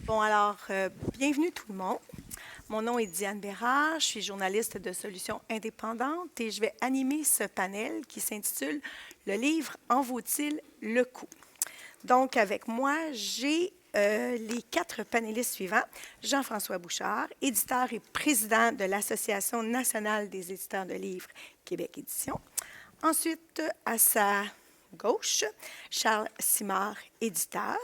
Bon, alors, bienvenue tout le monde. Mon nom est Diane Bérard, je suis journaliste de Solutions indépendantes et je vais animer ce panel qui s'intitule Le livre en vaut-il le coup? Donc, avec moi, j'ai les 4 panélistes suivants. Jean-François Bouchard, éditeur et président de l'Association nationale des éditeurs de livres Québec Éditions. Ensuite, à sa gauche, Charles Simard, éditeur.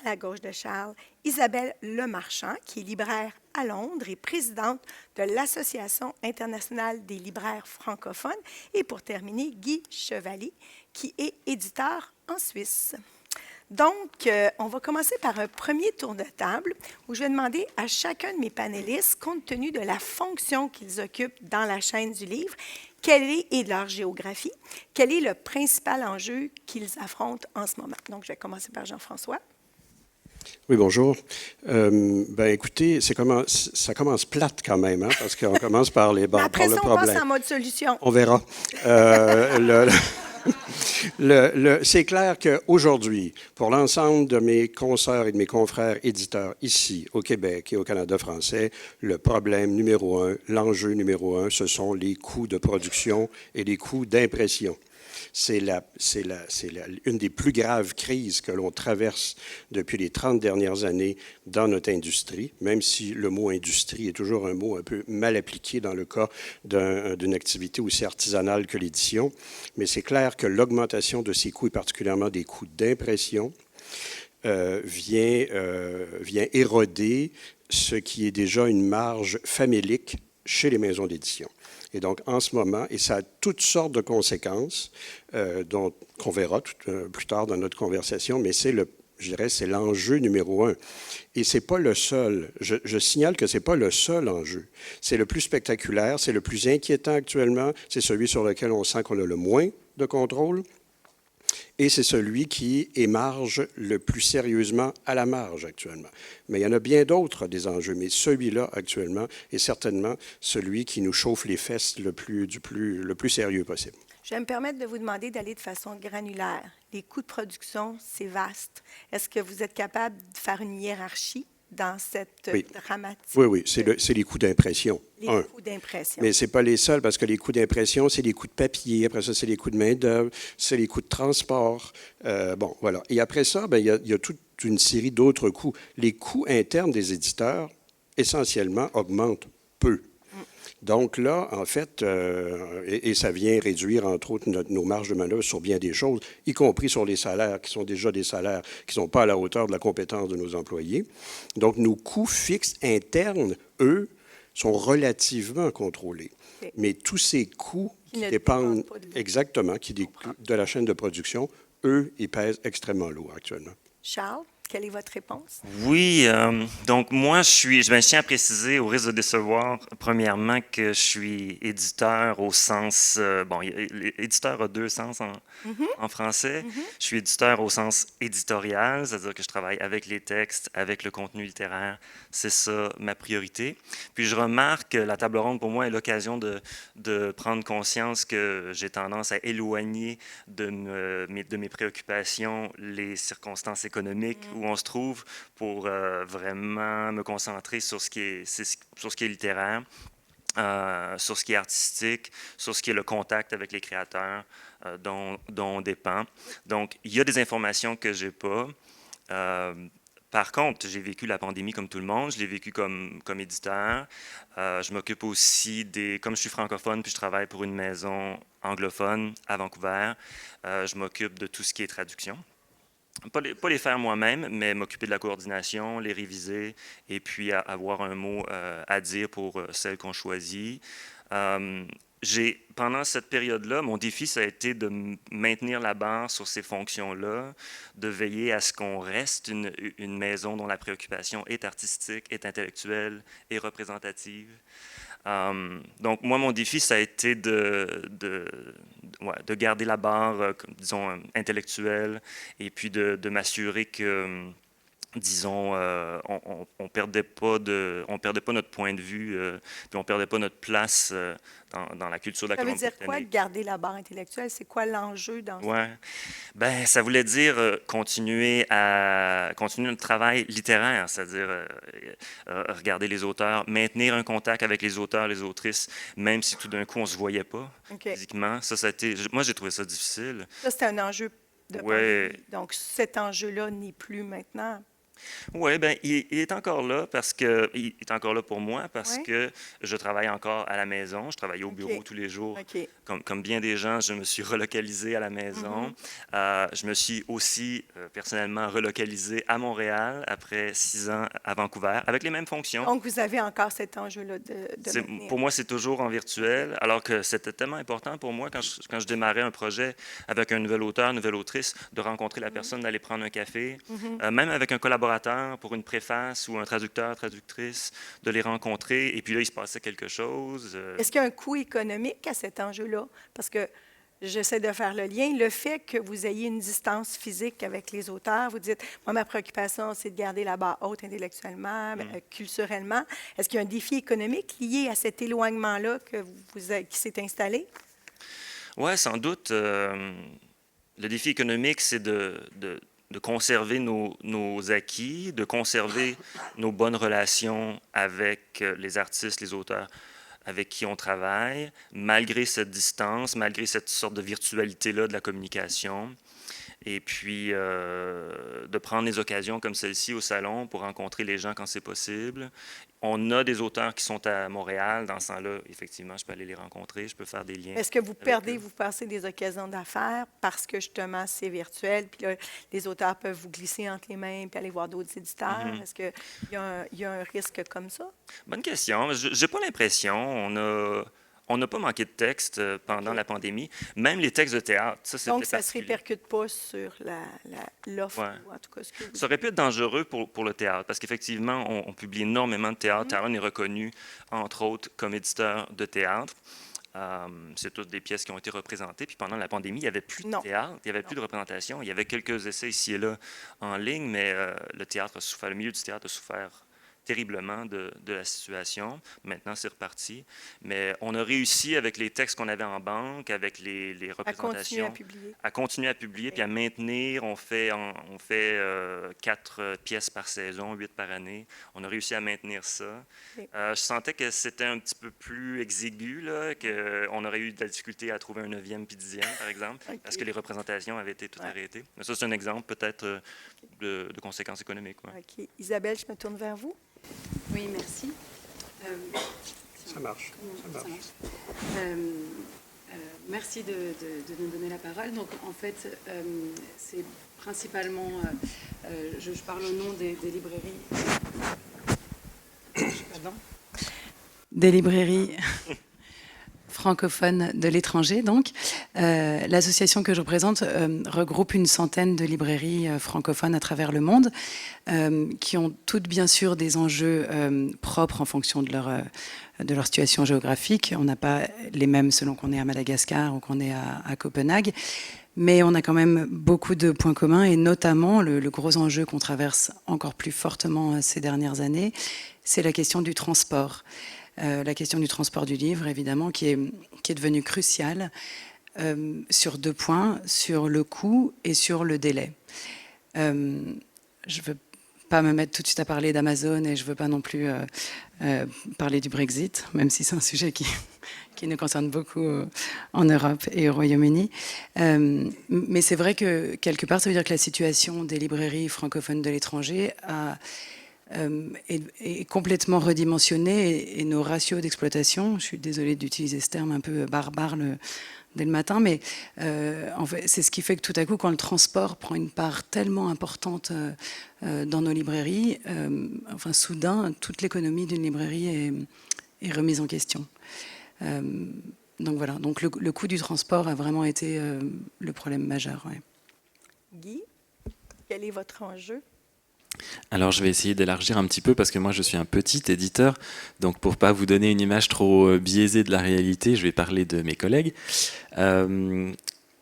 À la gauche de Charles, Isabelle Lemarchand, qui est libraire à Londres et présidente de l'Association internationale des libraires francophones. Et pour terminer, Guy Chevalier, qui est éditeur en Suisse. Donc, on va commencer par un premier tour de table où je vais demander à chacun de mes panélistes, compte tenu de la fonction qu'ils occupent dans la chaîne du livre, et de leur géographie, quel est le principal enjeu qu'ils affrontent en ce moment. Donc, je vais commencer par Jean-François. Oui, bonjour. Écoutez, ça commence plate quand même, hein, parce qu'on commence par les Mais après par le ça, on passe problème. en mode solution. On verra. C'est clair qu'aujourd'hui, pour l'ensemble de mes consoeurs et de mes confrères éditeurs ici, au Québec et au Canada français, le problème numéro un, l'enjeu numéro un, ce sont les coûts de production et les coûts d'impression. C'est une des plus graves crises que l'on traverse depuis les 30 dernières années dans notre industrie, même si le mot industrie est toujours un mot un peu mal appliqué dans le cas d'une activité aussi artisanale que l'édition. Mais c'est clair que l'augmentation de ces coûts, et particulièrement des coûts d'impression, vient éroder ce qui est déjà une marge famélique chez les maisons d'édition. Et donc, en ce moment, et ça a toutes sortes de conséquences qu'on verra plus tard dans notre conversation, mais c'est l'enjeu numéro un. Et c'est pas le seul. Je signale que c'est pas le seul enjeu. C'est le plus spectaculaire, c'est le plus inquiétant actuellement, c'est celui sur lequel on sent qu'on a le moins de contrôle. Et c'est celui qui émarge le plus sérieusement à la marge actuellement. Mais il y en a bien d'autres des enjeux, mais celui-là actuellement est certainement celui qui nous chauffe les fesses le plus sérieux possible. Je vais me permettre de vous demander d'aller de façon granulaire. Les coûts de production, c'est vaste. Est-ce que vous êtes capable de faire une hiérarchie dans cette dramatique? Oui, c'est les coûts d'impression. Les coûts d'impression. Mais ce n'est pas les seuls, parce que les coûts d'impression, c'est les coûts de papier. Après ça, c'est les coûts de main-d'œuvre, c'est les coûts de transport. Voilà. Et après ça, il y a toute une série d'autres coûts. Les coûts internes des éditeurs, essentiellement, augmentent peu. Donc là, en fait, et ça vient réduire, entre autres, nos marges de manœuvre sur bien des choses, y compris sur les salaires, qui sont déjà des salaires qui ne sont pas à la hauteur de la compétence de nos employés. Donc, nos coûts fixes internes, eux, sont relativement contrôlés. Okay. Mais tous ces coûts qui dépendent exactement de la chaîne de production, eux, ils pèsent extrêmement lourd actuellement. Charles? Quelle est votre réponse? Oui, donc moi, je tiens à préciser, au risque de décevoir, premièrement, que je suis éditeur au sens, éditeur a deux sens en français. Je suis éditeur au sens éditorial, c'est-à-dire que je travaille avec les textes, avec le contenu littéraire. C'est ça ma priorité. Puis je remarque que la table ronde, pour moi, est l'occasion de prendre conscience que j'ai tendance à éloigner de mes préoccupations les circonstances économiques où on se trouve pour vraiment me concentrer sur ce qui est littéraire, sur ce qui est artistique, sur ce qui est le contact avec les créateurs dont on dépend. Donc, il y a des informations que je n'ai pas. Par contre, j'ai vécu la pandémie comme tout le monde. Je l'ai vécu comme éditeur. Je m'occupe aussi comme je suis francophone puis je travaille pour une maison anglophone à Vancouver, je m'occupe de tout ce qui est traduction. Pas les faire moi-même, mais m'occuper de la coordination, les réviser et puis avoir un mot à dire pour celles qu'on choisit. Pendant cette période-là, mon défi, ça a été de maintenir la barre sur ces fonctions-là, de veiller à ce qu'on reste une maison dont la préoccupation est artistique, est intellectuelle, est représentative. Donc, moi, mon défi, ça a été de garder la barre, disons, intellectuelle et puis de m'assurer que disons, on perdait pas notre point de vue, puis on perdait pas notre place dans la culture de la Ça veut dire quoi, Colombie-Britannique. garder la barre intellectuelle? C'est quoi l'enjeu dans ça? Ouais. Ben, ça voulait dire continuer notre travail littéraire, c'est-à-dire regarder les auteurs, maintenir un contact avec les auteurs, les autrices, même si tout d'un coup on se voyait pas OK. physiquement. Ça a été, moi j'ai trouvé ça difficile. Ça, c'était un enjeu de Ouais. pandémie. Donc, cet enjeu-là n'est plus maintenant. Oui, ben, il est encore là parce que il est encore là pour moi parce Oui? que je travaille encore à la maison. Je travaille au bureau OK. tous les jours. OK. Comme bien des gens, je me suis relocalisé à la maison. Je me suis aussi personnellement relocalisé à Montréal après 6 ans à Vancouver avec les mêmes fonctions. Donc, vous avez encore cet enjeu-là de maintenir. Pour moi, c'est toujours en virtuel, alors que c'était tellement important pour moi quand je démarrais un projet avec un nouvel auteur, une nouvelle autrice, de rencontrer la personne, d'aller prendre un café, même avec un collaborateur pour une préface ou un traducteur, traductrice, de les rencontrer. Et puis là, il se passait quelque chose. Est-ce qu'il y a un coût économique à cet enjeu-là? Parce que j'essaie de faire le lien. Le fait que vous ayez une distance physique avec les auteurs, vous dites, moi, ma préoccupation, c'est de garder la barre haute intellectuellement, culturellement. Est-ce qu'il y a un défi économique lié à cet éloignement-là qui s'est installé? Oui, sans doute. Le défi économique, c'est de conserver nos acquis, de conserver nos bonnes relations avec les artistes, les auteurs avec qui on travaille, malgré cette distance, malgré cette sorte de virtualité-là de la communication. Et puis, de prendre les occasions comme celle-ci au salon pour rencontrer les gens quand c'est possible. On a des auteurs qui sont à Montréal. Dans ce temps-là, effectivement, je peux aller les rencontrer, je peux faire des liens. Est-ce que vous passez des occasions d'affaires parce que justement c'est virtuel, puis là, les auteurs peuvent vous glisser entre les mains puis aller voir d'autres éditeurs? Est-ce qu'il y a un risque comme ça? Bonne question. J'ai pas l'impression. On n'a pas manqué de textes pendant la pandémie. Même les textes de théâtre, ça, c'était Donc, ça ne se particulier. répercute pas sur l'offre, Ouais. ou en tout cas ce que vous... Ça aurait pu être dangereux pour le théâtre, parce qu'effectivement, on publie énormément de théâtre. Talon est reconnu, entre autres, comme éditeur de théâtre. C'est toutes des pièces qui ont été représentées. Puis pendant la pandémie, il n'y avait plus de théâtre, il n'y avait plus de représentation. Il y avait quelques essais ici et là en ligne, mais le milieu du théâtre a souffert terriblement de la situation. Maintenant, c'est reparti. Mais on a réussi, avec les textes qu'on avait en banque, avec les représentations, à continuer à publier, puis à maintenir. On fait 4 pièces par saison, 8 par année. On a réussi à maintenir ça. Je sentais que c'était un petit peu plus exigu, là, qu'on aurait eu de la difficulté à trouver un 9e puis 10e, par exemple, parce que les représentations avaient été toutes arrêtées. Mais ça, c'est un exemple peut-être de conséquences économiques. Ouais. OK. Isabelle, je me tourne vers vous. Oui, merci. Ça marche. Merci de nous donner la parole. Donc, en fait, c'est principalement, je parle au nom des librairies. Pardon. Des librairies francophones de l'étranger, donc. L'association que je représente regroupe une centaine de librairies francophones à travers le monde, qui ont toutes, bien sûr, des enjeux propres en fonction de leur situation géographique. On n'a pas les mêmes selon qu'on est à Madagascar ou qu'on est à Copenhague. Mais on a quand même beaucoup de points communs, et notamment le gros enjeu qu'on traverse encore plus fortement ces dernières années, c'est la question du transport. La question du transport du livre, évidemment, qui est devenue cruciale sur 2 points, sur le coût et sur le délai. Je ne veux pas me mettre tout de suite à parler d'Amazon, et je ne veux pas non plus parler du Brexit, même si c'est un sujet qui nous concerne beaucoup en Europe et au Royaume-Uni. Mais c'est vrai que, quelque part, ça veut dire que la situation des librairies francophones de l'étranger est complètement redimensionnée, et nos ratios d'exploitation, je suis désolée d'utiliser ce terme un peu barbare dès le matin, mais en fait, c'est ce qui fait que tout à coup, quand le transport prend une part tellement importante dans nos librairies, soudain, toute l'économie d'une librairie est remise en question. Donc voilà, donc le coût du transport a vraiment été le problème majeur. Ouais. Guy, quel est votre enjeu? Alors je vais essayer d'élargir un petit peu, parce que moi je suis un petit éditeur, donc pour ne pas vous donner une image trop biaisée de la réalité, je vais parler de mes collègues.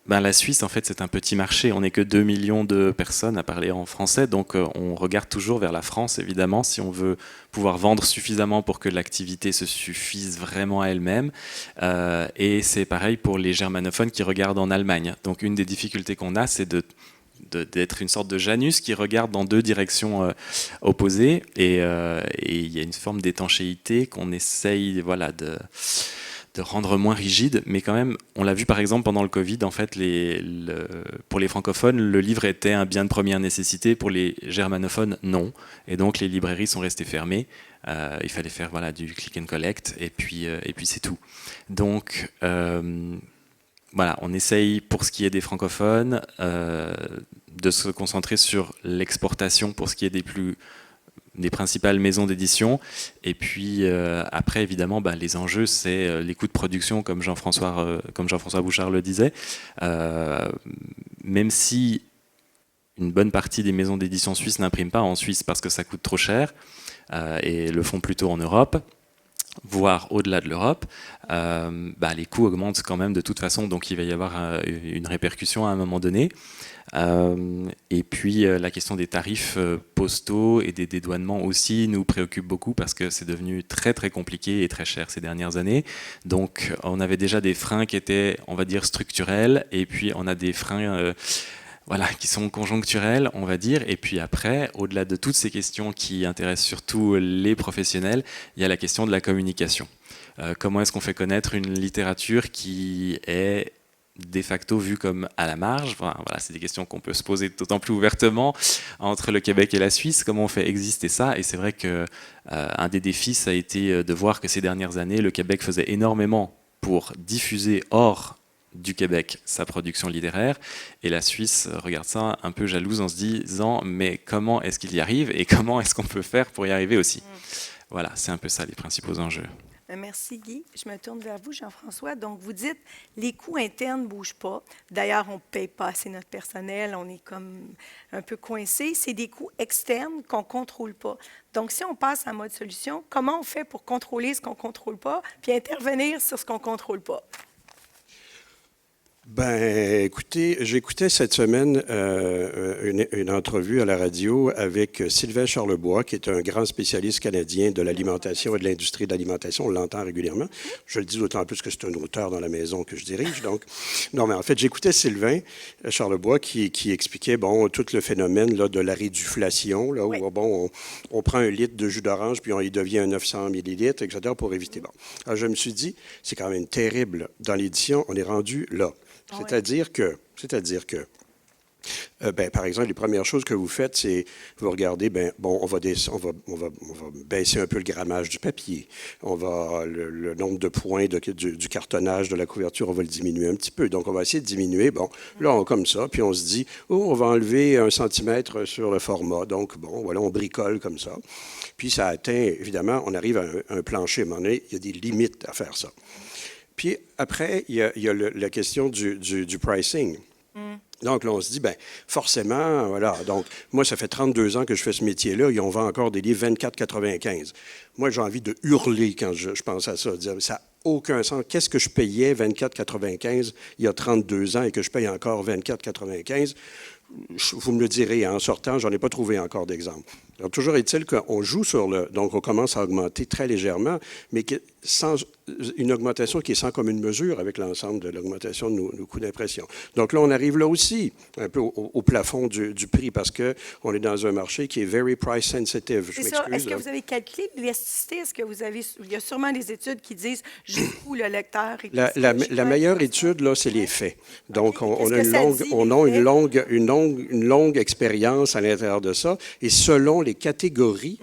Ben, la Suisse, en fait, c'est un petit marché. On n'est que 2 millions de personnes à parler en français, donc on regarde toujours vers la France, évidemment, si on veut pouvoir vendre suffisamment pour que l'activité se suffise vraiment à elle-même. Et c'est pareil pour les germanophones qui regardent en Allemagne. Donc une des difficultés qu'on a, c'est d'être une sorte de Janus qui regarde dans deux directions opposées. Et il y a une forme d'étanchéité qu'on essaye de rendre moins rigide, mais quand même, on l'a vu par exemple pendant le Covid, en fait, pour les francophones, le livre était un bien de première nécessité, pour les germanophones, non. Et donc les librairies sont restées fermées. Il fallait faire du click and collect, et puis c'est tout. Donc, on essaye, pour ce qui est des francophones, de se concentrer sur l'exportation pour ce qui est des principales maisons d'édition. Et puis après, évidemment, les enjeux, c'est les coûts de production, comme Jean-François Bouchard le disait. Même si une bonne partie des maisons d'édition suisses n'impriment pas en Suisse parce que ça coûte trop cher, et le font plutôt en Europe, voire au-delà de l'Europe, les coûts augmentent quand même de toute façon, donc il va y avoir une répercussion à un moment donné. Et puis la question des tarifs postaux et des dédouanements aussi nous préoccupe beaucoup parce que c'est devenu très très compliqué et très cher ces dernières années. Donc on avait déjà des freins qui étaient, on va dire, structurels, et puis on a des freins qui sont conjoncturels, on va dire. Et puis après, au-delà de toutes ces questions qui intéressent surtout les professionnels, il y a la question de la communication. Comment est-ce qu'on fait connaître une littérature qui est de facto vue comme à la marge? C'est des questions qu'on peut se poser d'autant plus ouvertement entre le Québec et la Suisse. Comment on fait exister ça? Et c'est vrai qu'un des défis, ça a été de voir que ces dernières années, le Québec faisait énormément pour diffuser hors du Québec sa production littéraire, et la Suisse regarde ça un peu jalouse en se disant mais comment est-ce qu'il y arrive et comment est-ce qu'on peut faire pour y arriver aussi? Voilà, c'est un peu ça les principaux enjeux. Merci Guy. Je me tourne vers vous, Jean-François. Donc, vous dites, les coûts internes ne bougent pas. D'ailleurs, on ne paye pas assez notre personnel. On est comme un peu coincé. C'est des coûts externes qu'on ne contrôle pas. Donc, si on passe en mode solution, comment on fait pour contrôler ce qu'on ne contrôle pas puis intervenir sur ce qu'on ne contrôle pas? Écoutez, j'écoutais cette semaine une entrevue à la radio avec Sylvain Charlebois, qui est un grand spécialiste canadien de l'alimentation et de l'industrie de l'alimentation. On l'entend régulièrement. Je le dis d'autant plus que c'est un auteur dans la maison que je dirige. Donc, non, mais en fait, j'écoutais Sylvain Charlebois qui expliquait tout le phénomène de la réduflation, oui. où on prend un litre de jus d'orange puis il devient 900 millilitres, etc., pour éviter. Alors, je me suis dit, c'est quand même terrible. Dans l'édition, on est rendu là. C'est-à-dire que, par exemple, les premières choses que vous faites, c'est vous regardez, on va baisser un peu le grammage du papier. Le nombre de points du cartonnage de la couverture, on va le diminuer un petit peu. Donc, on va essayer de diminuer. Là, comme ça, puis on se dit, on va enlever 1 centimètre sur le format. Donc, on bricole comme ça. Puis, ça atteint, évidemment, on arrive à un plancher. À un moment donné, il y a des limites à faire ça. Puis après, il y a la question du pricing. Donc là, on se dit, forcément, voilà. Donc, moi, ça fait 32 ans que je fais ce métier-là et on vend encore des livres 24,95. Moi, j'ai envie de hurler quand je pense à ça. Dire, ça n'a aucun sens. Qu'est-ce que je payais 24,95 il y a 32 ans et que je paye encore 24,95? Vous me le direz, en sortant, j'en ai pas trouvé encore d'exemple. Alors, toujours est-il qu'on joue sur donc on commence à augmenter très légèrement, mais sans une augmentation qui est sans commune mesure avec l'ensemble de l'augmentation de nos coûts d'impression. Donc là, on arrive là aussi, un peu au plafond du prix, parce qu'on est dans un marché qui est very price sensitive. C'est ça. Est-ce que vous avez calculé l'élasticité? Est-ce que vous avez... Il y a sûrement des études qui disent jusqu'où le lecteur... La meilleure étude, là, c'est les faits. Donc, on a une longue expérience à l'intérieur de ça, et selon les catégories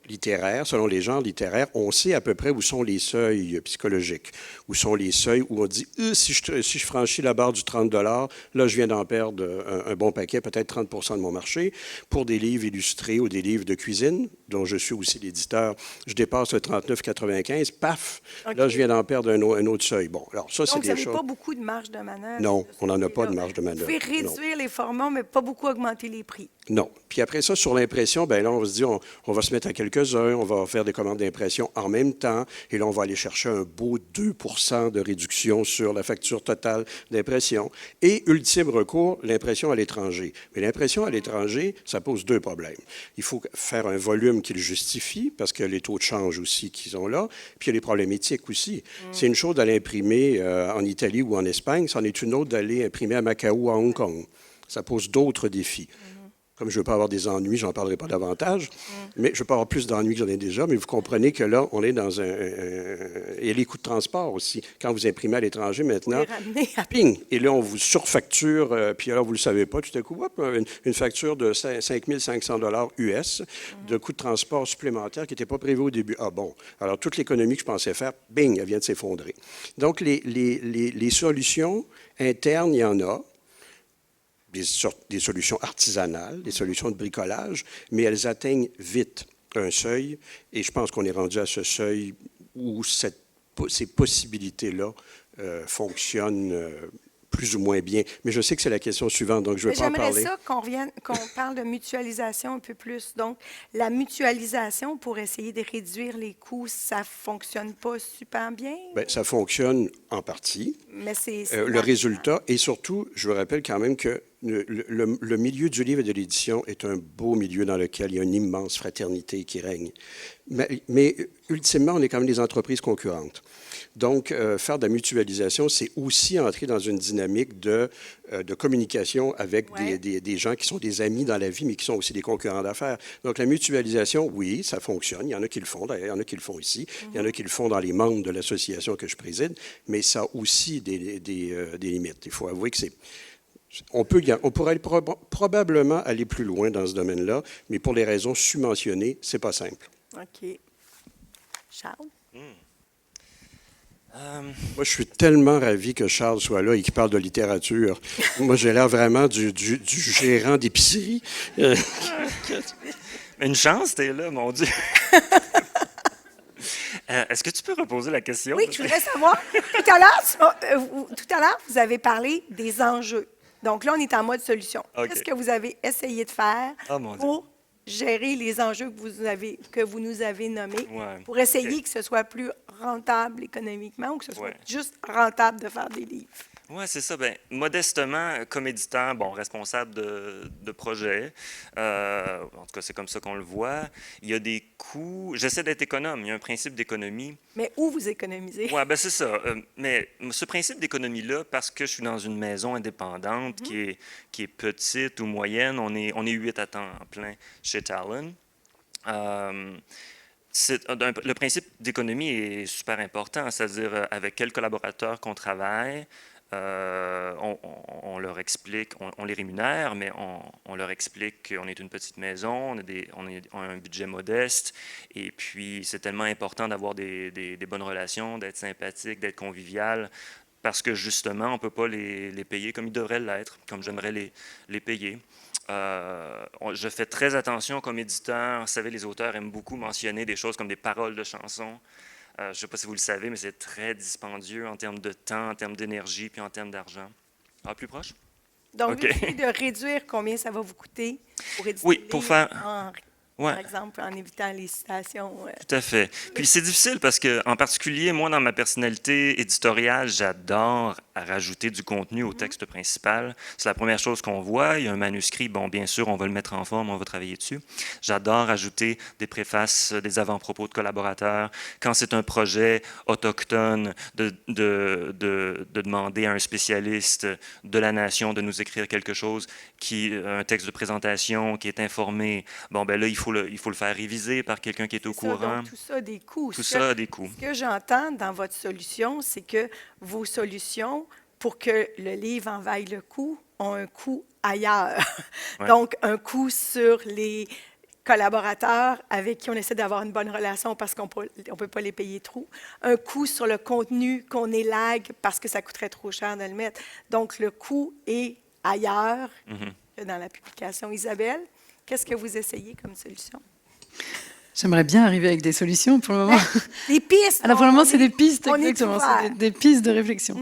littéraires, selon les genres littéraires, on sait à peu près où sont les seuils psychologiques, où sont les seuils où on dit si je franchis la barre du 30 $, là, je viens d'en perdre un bon paquet, peut-être 30 % de mon marché. Pour des livres illustrés ou des livres de cuisine, dont je suis aussi l'éditeur, je dépasse le 39,95, paf, là, je viens d'en perdre un autre seuil. Bon, alors ça, c'est des choses... Donc, vous n'avez pas beaucoup de marge de manœuvre? Non, on n'en a pas de marge de manœuvre. Vous pouvez réduire les formats, mais pas beaucoup augmenter les prix? Non. Puis après ça, sur l'impression, là, on se dit, on va se mettre à calculer quelques-uns, on va faire des commandes d'impression en même temps, et là, on va aller chercher un beau 2 % de réduction sur la facture totale d'impression. Et ultime recours, l'impression à l'étranger. Mais l'impression à l'étranger, ça pose deux problèmes. Il faut faire un volume qui le justifie, parce que les taux de change aussi qui sont là, puis il y a les problèmes éthiques aussi. C'est une chose d'aller imprimer en Italie ou en Espagne, c'en est une autre d'aller imprimer à Macao ou à Hong Kong. Ça pose d'autres défis. Comme je ne veux pas avoir des ennuis, je n'en parlerai pas davantage, mais je veux pas avoir plus d'ennuis que j'en ai déjà, mais vous comprenez que là, on est dans un... et les coûts de transport aussi. Quand vous imprimez à l'étranger maintenant, ping! Et là, on vous surfacture, puis alors vous ne le savez pas, tout à coup, hop, une facture de 5 500 $ US de coûts de transport supplémentaires qui n'étaient pas prévus au début. Ah bon, alors toute l'économie que je pensais faire, bing, elle vient de s'effondrer. Donc, les solutions internes, il y en a. Des solutions artisanales, des solutions de bricolage, mais elles atteignent vite un seuil, et je pense qu'on est rendu à ce seuil où ces possibilités-là fonctionnent plus ou moins bien. Mais je sais que c'est la question suivante, donc je ne vais pas en parler. J'aimerais ça qu'on parle de mutualisation un peu plus. Donc, la mutualisation pour essayer de réduire les coûts, ça ne fonctionne pas super bien? Bien, ça fonctionne en partie. Mais c'est le résultat, et surtout, je vous rappelle quand même que le milieu du livre et de l'édition est un beau milieu dans lequel il y a une immense fraternité qui règne. Mais ultimement, on est quand même des entreprises concurrentes. Donc, faire de la mutualisation, c'est aussi entrer dans une dynamique de communication avec des gens qui sont des amis dans la vie, mais qui sont aussi des concurrents d'affaires. Donc, la mutualisation, oui, ça fonctionne. Il y en a qui le font, d'ailleurs, il y en a qui le font ici. Il y en a qui le font dans les membres de l'association que je préside, mais ça a aussi des limites. Il faut avouer que c'est... On pourrait probablement aller plus loin dans ce domaine-là, mais pour les raisons submentionnées, c'est pas simple. OK. Charles? Moi, je suis tellement ravi que Charles soit là et qu'il parle de littérature. Moi, j'ai l'air vraiment du gérant d'épicerie. Une chance, t'es là, mon Dieu. Est-ce que tu peux reposer la question? Oui, je voudrais savoir. Tout à l'heure, vous avez parlé des enjeux. Donc là, on est en mode solution. OK. Qu'est-ce que vous avez essayé de faire Mon pour gérer les enjeux que vous nous avez nommés, pour essayer que ce soit plus rentable économiquement ou que ce soit juste rentable de faire des livres? Oui, c'est ça. Bien, modestement, comme éditeur, bon, responsable de projet, en tout cas, c'est comme ça qu'on le voit, il y a des coûts. J'essaie d'être économe. Il y a un principe d'économie. Mais où vous économisez? Oui, bien, c'est ça. Mais ce principe d'économie-là, parce que je suis dans une maison indépendante qui est petite ou moyenne, on est 8 à temps plein chez Talon. Le principe d'économie est super important, c'est-à-dire avec quels collaborateurs qu'on travaille. On leur explique, on les rémunère, mais on leur explique qu'on est une petite maison, on a un budget modeste, et puis c'est tellement important d'avoir des bonnes relations, d'être sympathique, d'être convivial, parce que justement, on ne peut pas les payer comme ils devraient l'être, comme j'aimerais les payer. Je fais très attention comme éditeur. Vous savez, les auteurs aiment beaucoup mentionner des choses comme des paroles de chansons. Je ne sais pas si vous le savez, mais c'est très dispendieux en termes de temps, en termes d'énergie, puis en termes d'argent. Plus proche? Donc, vous essayez de réduire combien ça va vous coûter pour éditer oui, pour faire... par exemple, en évitant les citations. Tout à fait. Puis c'est difficile parce que, en particulier, moi, dans ma personnalité éditoriale, j'adore rajouter du contenu au texte principal. C'est la première chose qu'on voit. Il y a un manuscrit. Bon, bien sûr, on va le mettre en forme, on va travailler dessus. J'adore ajouter des préfaces, des avant-propos de collaborateurs. Quand c'est un projet autochtone, de demander à un spécialiste de la nation de nous écrire quelque chose, un texte de présentation qui est informé. Bon, ben là, il faut le faire réviser par quelqu'un qui est au courant. Donc, tout ça a des coûts. Tout ça a des coûts. Ce que j'entends dans votre solution, c'est que vos solutions, pour que le livre en vaille le coup, ont un coût ailleurs. Ouais. Donc, un coût sur les collaborateurs avec qui on essaie d'avoir une bonne relation parce qu'on ne peut pas les payer trop. Un coût sur le contenu qu'on élague parce que ça coûterait trop cher de le mettre. Donc, le coût est ailleurs que dans la publication. Isabelle, qu'est-ce que vous essayez comme solution? J'aimerais bien arriver avec des solutions pour le moment. Des pistes. Alors pour le moment, c'est des pistes, on est exactement, ouvert. c'est des pistes de réflexion.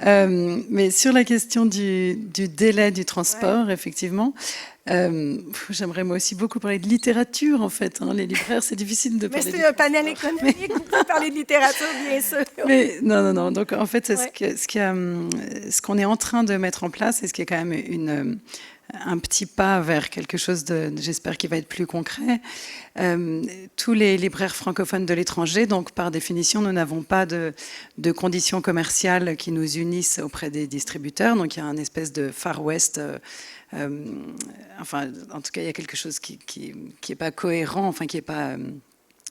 Mais sur la question du délai du transport, effectivement, j'aimerais moi aussi beaucoup parler de littérature, en fait. Hein. Les libraires, c'est difficile de Mais parler c'est un panel économique, vous pouvez parler de littérature, bien sûr. Mais non. Donc en fait, ce qu'on est en train de mettre en place, et ce qui est quand même un petit pas vers quelque chose j'espère, qui va être plus concret. Tous les libraires francophones de l'étranger, donc par définition, nous n'avons pas de conditions commerciales qui nous unissent auprès des distributeurs. Donc il y a un espèce de Far West. Enfin, en tout cas, il y a quelque chose qui est pas cohérent, enfin qui est pas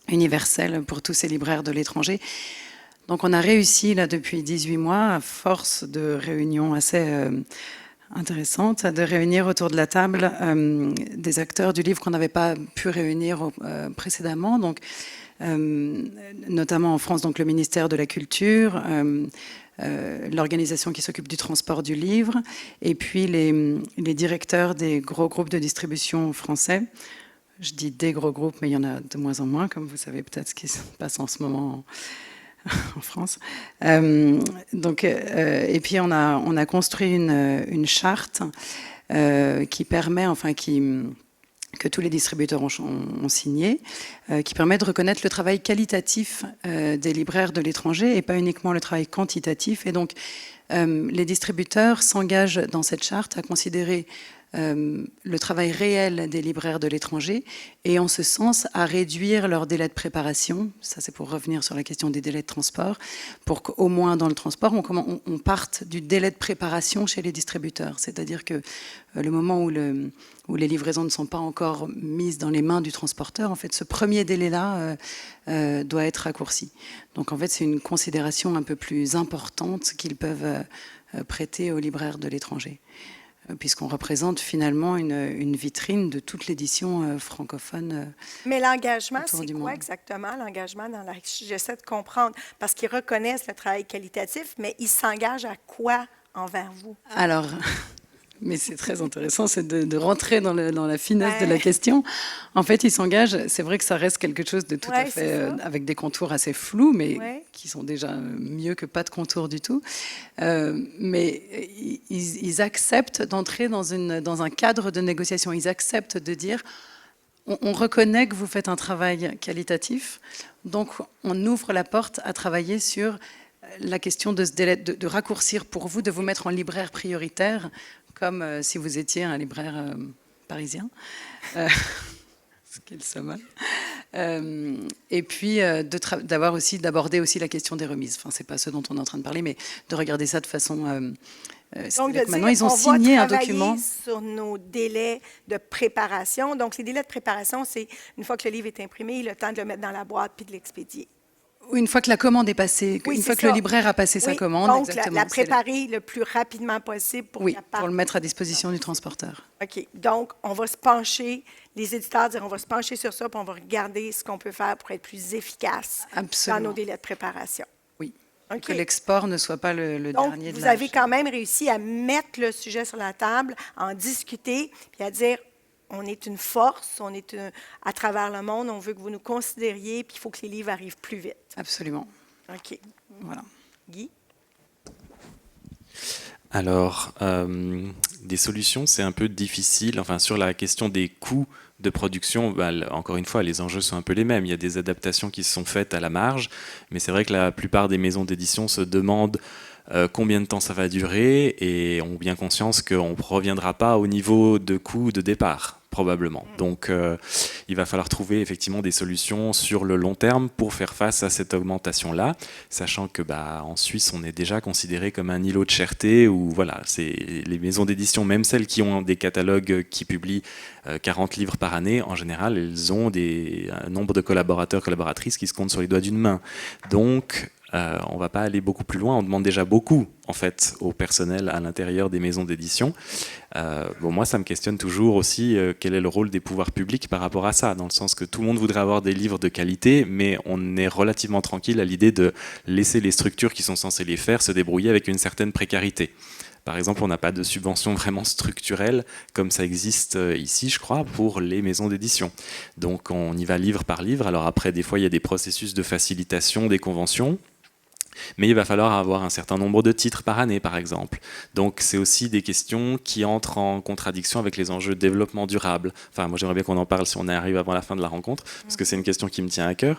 universel pour tous ces libraires de l'étranger. Donc on a réussi là depuis 18 mois, à force de réunions assez intéressante, de réunir autour de la table des acteurs du livre qu'on n'avait pas pu réunir précédemment, donc, notamment en France, donc le ministère de la Culture, l'organisation qui s'occupe du transport du livre, et puis les directeurs des gros groupes de distribution français. Je dis des gros groupes, mais il y en a de moins en moins, comme vous savez peut-être ce qui se passe en ce moment en France. Et puis on a construit une charte qui permet, que tous les distributeurs ont signé, qui permet de reconnaître le travail qualitatif des libraires de l'étranger et pas uniquement le travail quantitatif. Et donc les distributeurs s'engagent dans cette charte à considérer le travail réel des libraires de l'étranger et en ce sens à réduire leur délai de préparation. Ça, c'est pour revenir sur la question des délais de transport, pour qu'au moins dans le transport, on parte du délai de préparation chez les distributeurs. C'est-à-dire que le moment où les livraisons ne sont pas encore mises dans les mains du transporteur, en fait, ce premier délai-là doit être raccourci. Donc, en fait, c'est une considération un peu plus importante qu'ils peuvent prêter aux libraires de l'étranger, puisqu'on représente finalement une vitrine de toute l'édition francophone. Mais l'engagement, c'est du quoi monde. exactement, l'engagement dans la... J'essaie de comprendre, parce qu'ils reconnaissent le travail qualitatif, mais ils s'engagent à quoi envers vous? Alors, mais c'est très intéressant, c'est de rentrer dans la finesse de la question. En fait, ils s'engagent, c'est vrai que ça reste quelque chose de tout à fait, avec des contours assez flous, mais qui sont déjà mieux que pas de contours du tout. Mais ils acceptent d'entrer dans un cadre de négociation. Ils acceptent de dire, on reconnaît que vous faites un travail qualitatif, donc on ouvre la porte à travailler sur la question de ce délai, de raccourcir pour vous, de vous mettre en libraire prioritaire, comme si vous étiez un libraire parisien, ce qui est le summum. Et puis d'aborder aussi la question des remises. Enfin, c'est pas ce dont on est en train de parler, mais de regarder ça de façon... Donc, maintenant, ils ont signé un document. Sur nos délais de préparation. Donc, les délais de préparation, c'est une fois que le livre est imprimé, le temps de le mettre dans la boîte puis de l'expédier. Une fois que la commande est passée, une fois que le libraire a passé sa commande, donc exactement. la préparer le plus rapidement possible pour pour le mettre à disposition du transporteur. OK. Donc, on va se pencher, les éditeurs disent, on va se pencher sur ça, puis on va regarder ce qu'on peut faire pour être plus efficace dans nos délais de préparation. Oui. Okay. Que l'export ne soit pas le donc, dernier de vous avez quand même réussi à mettre le sujet sur la table, à en discuter, puis à dire, on est une force, on est à travers le monde, on veut que vous nous considériez, puis il faut que les livres arrivent plus vite. Absolument. OK. Voilà. Guy? Alors, des solutions, c'est un peu difficile. Enfin, sur la question des coûts de production, encore une fois, les enjeux sont un peu les mêmes. Il y a des adaptations qui se sont faites à la marge, mais c'est vrai que la plupart des maisons d'édition se demandent combien de temps ça va durer et ont bien conscience qu'on ne reviendra pas au niveau de coût de départ, probablement. Donc, il va falloir trouver effectivement des solutions sur le long terme pour faire face à cette augmentation-là, sachant que en Suisse, on est déjà considéré comme un îlot de cherté où voilà, c'est les maisons d'édition, même celles qui ont des catalogues qui publient 40 livres par année, en général, elles ont un nombre de collaborateurs, collaboratrices qui se comptent sur les doigts d'une main. Donc, on ne va pas aller beaucoup plus loin. On demande déjà beaucoup, en fait, au personnel à l'intérieur des maisons d'édition. Moi, ça me questionne toujours aussi quel est le rôle des pouvoirs publics par rapport à ça, dans le sens que tout le monde voudrait avoir des livres de qualité, mais on est relativement tranquille à l'idée de laisser les structures qui sont censées les faire se débrouiller avec une certaine précarité. Par exemple, on n'a pas de subvention vraiment structurelle, comme ça existe ici, je crois, pour les maisons d'édition. Donc on y va livre par livre. Alors après, des fois, il y a des processus de facilitation des conventions. Mais il va falloir avoir un certain nombre de titres par année, par exemple. Donc, c'est aussi des questions qui entrent en contradiction avec les enjeux de développement durable. Enfin, moi, j'aimerais bien qu'on en parle si on arrive avant la fin de la rencontre, parce que c'est une question qui me tient à cœur.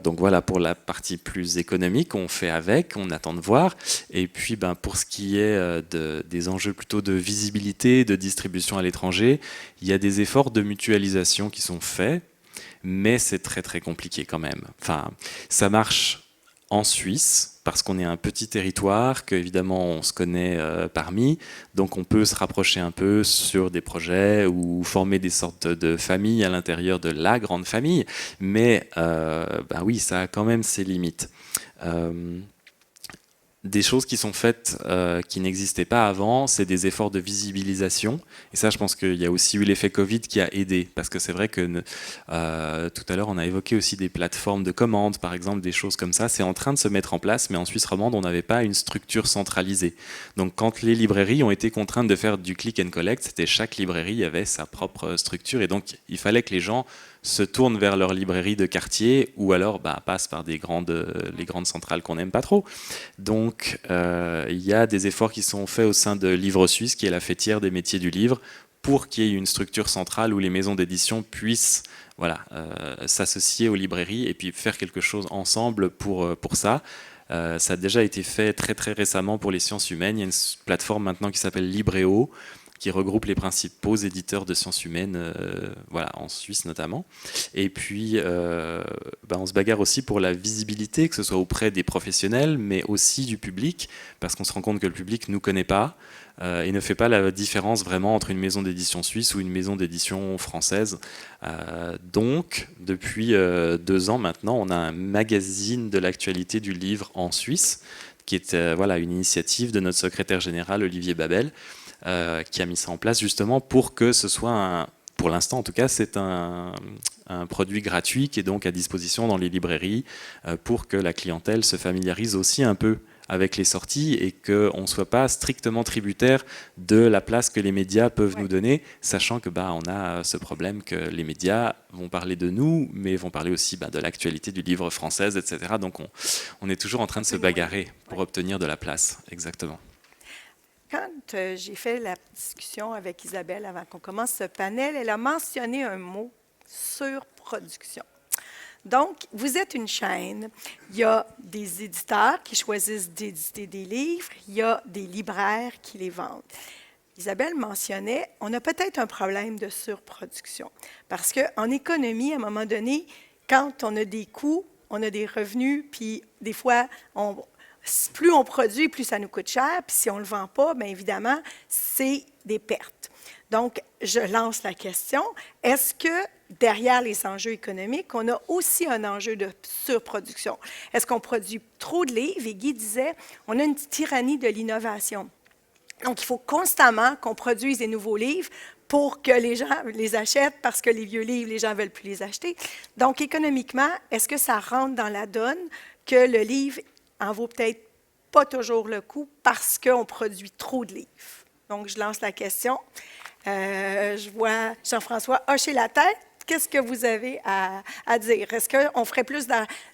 Donc, voilà, pour la partie plus économique, on fait avec, on attend de voir. Et puis, pour ce qui est des enjeux plutôt de visibilité, de distribution à l'étranger, il y a des efforts de mutualisation qui sont faits, mais c'est très, très compliqué quand même. Enfin, ça marche en Suisse, parce qu'on est un petit territoire, qu'évidemment on se connaît parmi, donc on peut se rapprocher un peu sur des projets ou former des sortes de familles à l'intérieur de la grande famille, mais oui, ça a quand même ses limites. Des choses qui sont faites qui n'existaient pas avant, c'est des efforts de visibilisation. Et ça, je pense qu'il y a aussi eu l'effet Covid qui a aidé. Parce que c'est vrai que tout à l'heure, on a évoqué aussi des plateformes de commandes, par exemple, des choses comme ça. C'est en train de se mettre en place, mais en Suisse romande, on n'avait pas une structure centralisée. Donc quand les librairies ont été contraintes de faire du click and collect, c'était chaque librairie avait sa propre structure. Et donc, il fallait que les gens se tournent vers leur librairie de quartier ou alors passent par les grandes centrales qu'on n'aime pas trop. Donc, il y a des efforts qui sont faits au sein de Livre Suisse, qui est la fêtière des métiers du livre, pour qu'il y ait une structure centrale où les maisons d'édition puissent s'associer aux librairies et puis faire quelque chose ensemble pour ça. Ça a déjà été fait très très récemment pour les sciences humaines. Il y a une plateforme maintenant qui s'appelle Libreo, qui regroupe les principaux éditeurs de sciences humaines, en Suisse notamment. Et puis, on se bagarre aussi pour la visibilité, que ce soit auprès des professionnels, mais aussi du public, parce qu'on se rend compte que le public ne nous connaît pas et ne fait pas la différence vraiment entre une maison d'édition suisse ou une maison d'édition française. Donc, depuis 2 ans maintenant, on a un magazine de l'actualité du livre en Suisse, qui est une initiative de notre secrétaire général, Olivier Babel, qui a mis ça en place justement pour que ce soit, pour l'instant en tout cas, c'est un produit gratuit qui est donc à disposition dans les librairies pour que la clientèle se familiarise aussi un peu avec les sorties et qu'on ne soit pas strictement tributaire de la place que les médias peuvent nous donner, sachant que on a ce problème que les médias vont parler de nous, mais vont parler aussi de l'actualité du livre française, etc. Donc on est toujours en train de se bagarrer pour obtenir de la place. Exactement. Quand j'ai fait la discussion avec Isabelle avant qu'on commence ce panel, elle a mentionné un mot, surproduction. Donc, vous êtes une chaîne. Il y a des éditeurs qui choisissent d'éditer des livres. Il y a des libraires qui les vendent. Isabelle mentionnait, on a peut-être un problème de surproduction. Parce qu'en économie, à un moment donné, quand on a des coûts, on a des revenus, puis des fois, plus on produit, plus ça nous coûte cher. Puis si on ne le vend pas, bien évidemment, c'est des pertes. Donc, je lance la question, est-ce que derrière les enjeux économiques, on a aussi un enjeu de surproduction? Est-ce qu'on produit trop de livres? Et Guy disait, on a une tyrannie de l'innovation. Donc, il faut constamment qu'on produise des nouveaux livres pour que les gens les achètent, parce que les vieux livres, les gens ne veulent plus les acheter. Donc, économiquement, est-ce que ça rentre dans la donne que le livre en vaut peut-être pas toujours le coup parce qu'on produit trop de livres? Donc, je lance la question. Je vois Jean-François hocher la tête. Qu'est-ce que vous avez à dire? Est-ce qu'on ferait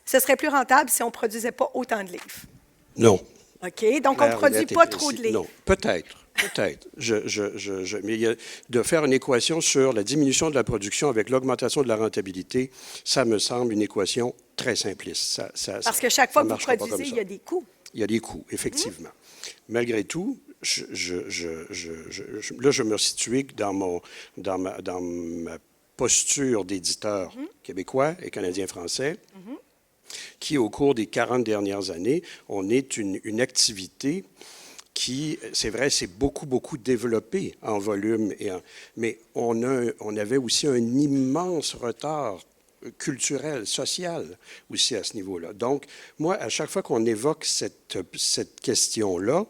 ce serait plus rentable si on ne produisait pas autant de livres? Non. OK. Donc, on ne produit pas trop de livres. Non, peut-être. Mais de faire une équation sur la diminution de la production avec l'augmentation de la rentabilité, ça me semble une équation très simpliste. Parce que chaque fois que vous produisez, il y a des coûts. Il y a des coûts, effectivement. Malgré tout, là, je me situe dans ma posture d'éditeur québécois et canadien-français, qui, au cours des 40 dernières années, on est une activité qui, c'est vrai, s'est beaucoup développée en volume, mais on avait aussi un immense retard culturel, social aussi à ce niveau-là. Donc, moi, à chaque fois qu'on évoque cette question-là,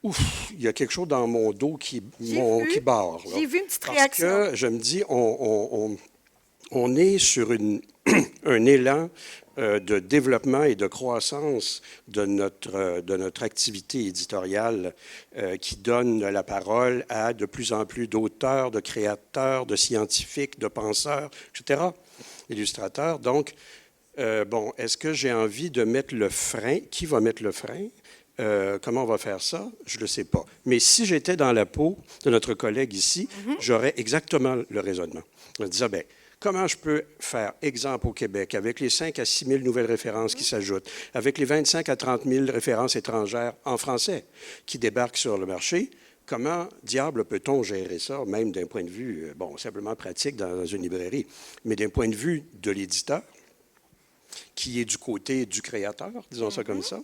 il y a quelque chose dans mon dos qui barre. J'ai vu une petite réaction. Parce que je me dis, on est sur un élan de développement et de croissance de notre activité éditoriale qui donne la parole à de plus en plus d'auteurs, de créateurs, de scientifiques, de penseurs, etc., illustrateurs. Donc, bon, est-ce que j'ai envie de mettre le frein? Qui va mettre le frein? Comment on va faire ça? Je ne le sais pas. Mais si j'étais dans la peau de notre collègue ici, j'aurais exactement le raisonnement. Je me disais, bien, comment je peux faire exemple au Québec avec les 5 à 6 000 nouvelles références qui s'ajoutent, avec les 25 à 30 000 références étrangères en français qui débarquent sur le marché? Comment, diable, peut-on gérer ça, même d'un point de vue, bon, simplement pratique dans une librairie, mais d'un point de vue de l'éditeur, qui est du côté du créateur, disons ça comme ça?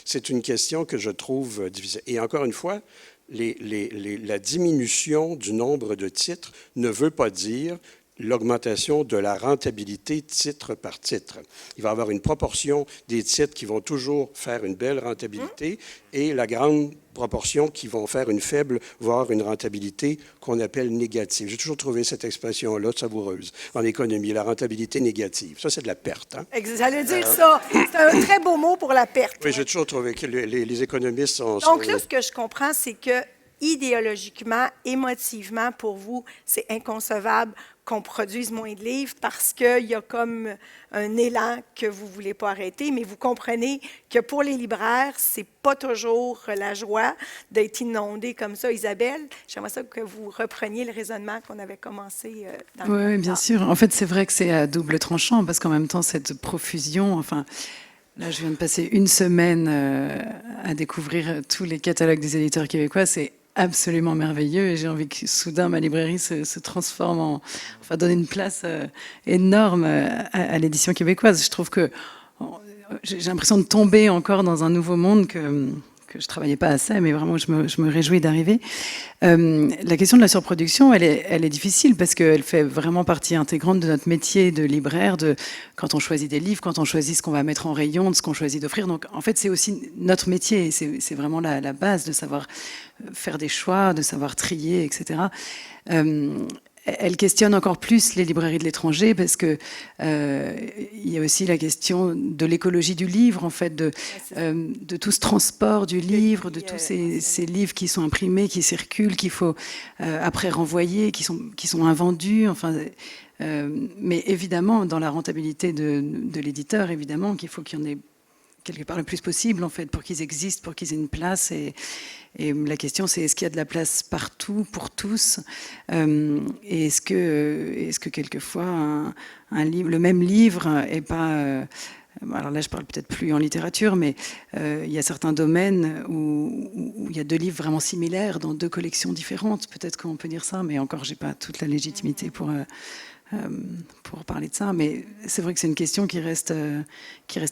C'est une question que je trouve difficile. Et encore une fois, la diminution du nombre de titres ne veut pas dire l'augmentation de la rentabilité titre par titre. Il va y avoir une proportion des titres qui vont toujours faire une belle rentabilité et la grande proportion qui vont faire une faible, voire une rentabilité qu'on appelle négative. J'ai toujours trouvé cette expression-là savoureuse en économie, la rentabilité négative. Ça, c'est de la perte. Hein? J'allais dire ça. C'est un très beau mot pour la perte. Oui, j'ai toujours trouvé que les économistes sont... Donc là, ce que je comprends, c'est que idéologiquement, émotivement, pour vous, c'est inconcevable qu'on produise moins de livres parce qu'il y a comme un élan que vous ne voulez pas arrêter, mais vous comprenez que pour les libraires, ce n'est pas toujours la joie d'être inondé comme ça. Isabelle, j'aimerais ça que vous repreniez le raisonnement qu'on avait commencé dans le... Oui, bien sûr. En fait, c'est vrai que c'est à double tranchant parce qu'en même temps, cette profusion, enfin... Là, je viens de passer une semaine à découvrir tous les catalogues des éditeurs québécois. C'est absolument merveilleux et j'ai envie que soudain ma librairie se transforme enfin donne une place énorme à l'édition québécoise. Je trouve que j'ai l'impression de tomber encore dans un nouveau monde que je ne travaillais pas assez, mais vraiment je me réjouis d'arriver. La question de la surproduction, elle est difficile parce qu'elle fait vraiment partie intégrante de notre métier de libraire, quand on choisit des livres, quand on choisit ce qu'on va mettre en rayon, de ce qu'on choisit d'offrir. Donc en fait, c'est aussi notre métier, c'est vraiment la base de savoir faire des choix, de savoir trier, etc. Elle questionne encore plus les librairies de l'étranger parce que il y a aussi la question de l'écologie du livre, en fait, de tout ce transport du livre, de tous ces livres qui sont imprimés, qui circulent, qu'il faut après renvoyer, qui sont invendus. Enfin, mais évidemment, dans la rentabilité de l'éditeur, évidemment qu'il faut qu'il y en ait quelque part le plus possible, en fait, pour qu'ils existent, pour qu'ils aient une place. Et la question, c'est est-ce qu'il y a de la place partout, pour tous? Et est-ce que quelquefois, le même livre n'est pas... alors là, je parle peut-être plus en littérature, mais il y a certains domaines où il y a 2 livres vraiment similaires dans 2 collections différentes. Peut-être qu'on peut dire ça, mais encore, je n'ai pas toute la légitimité pour parler de ça, mais c'est vrai que c'est une question qui reste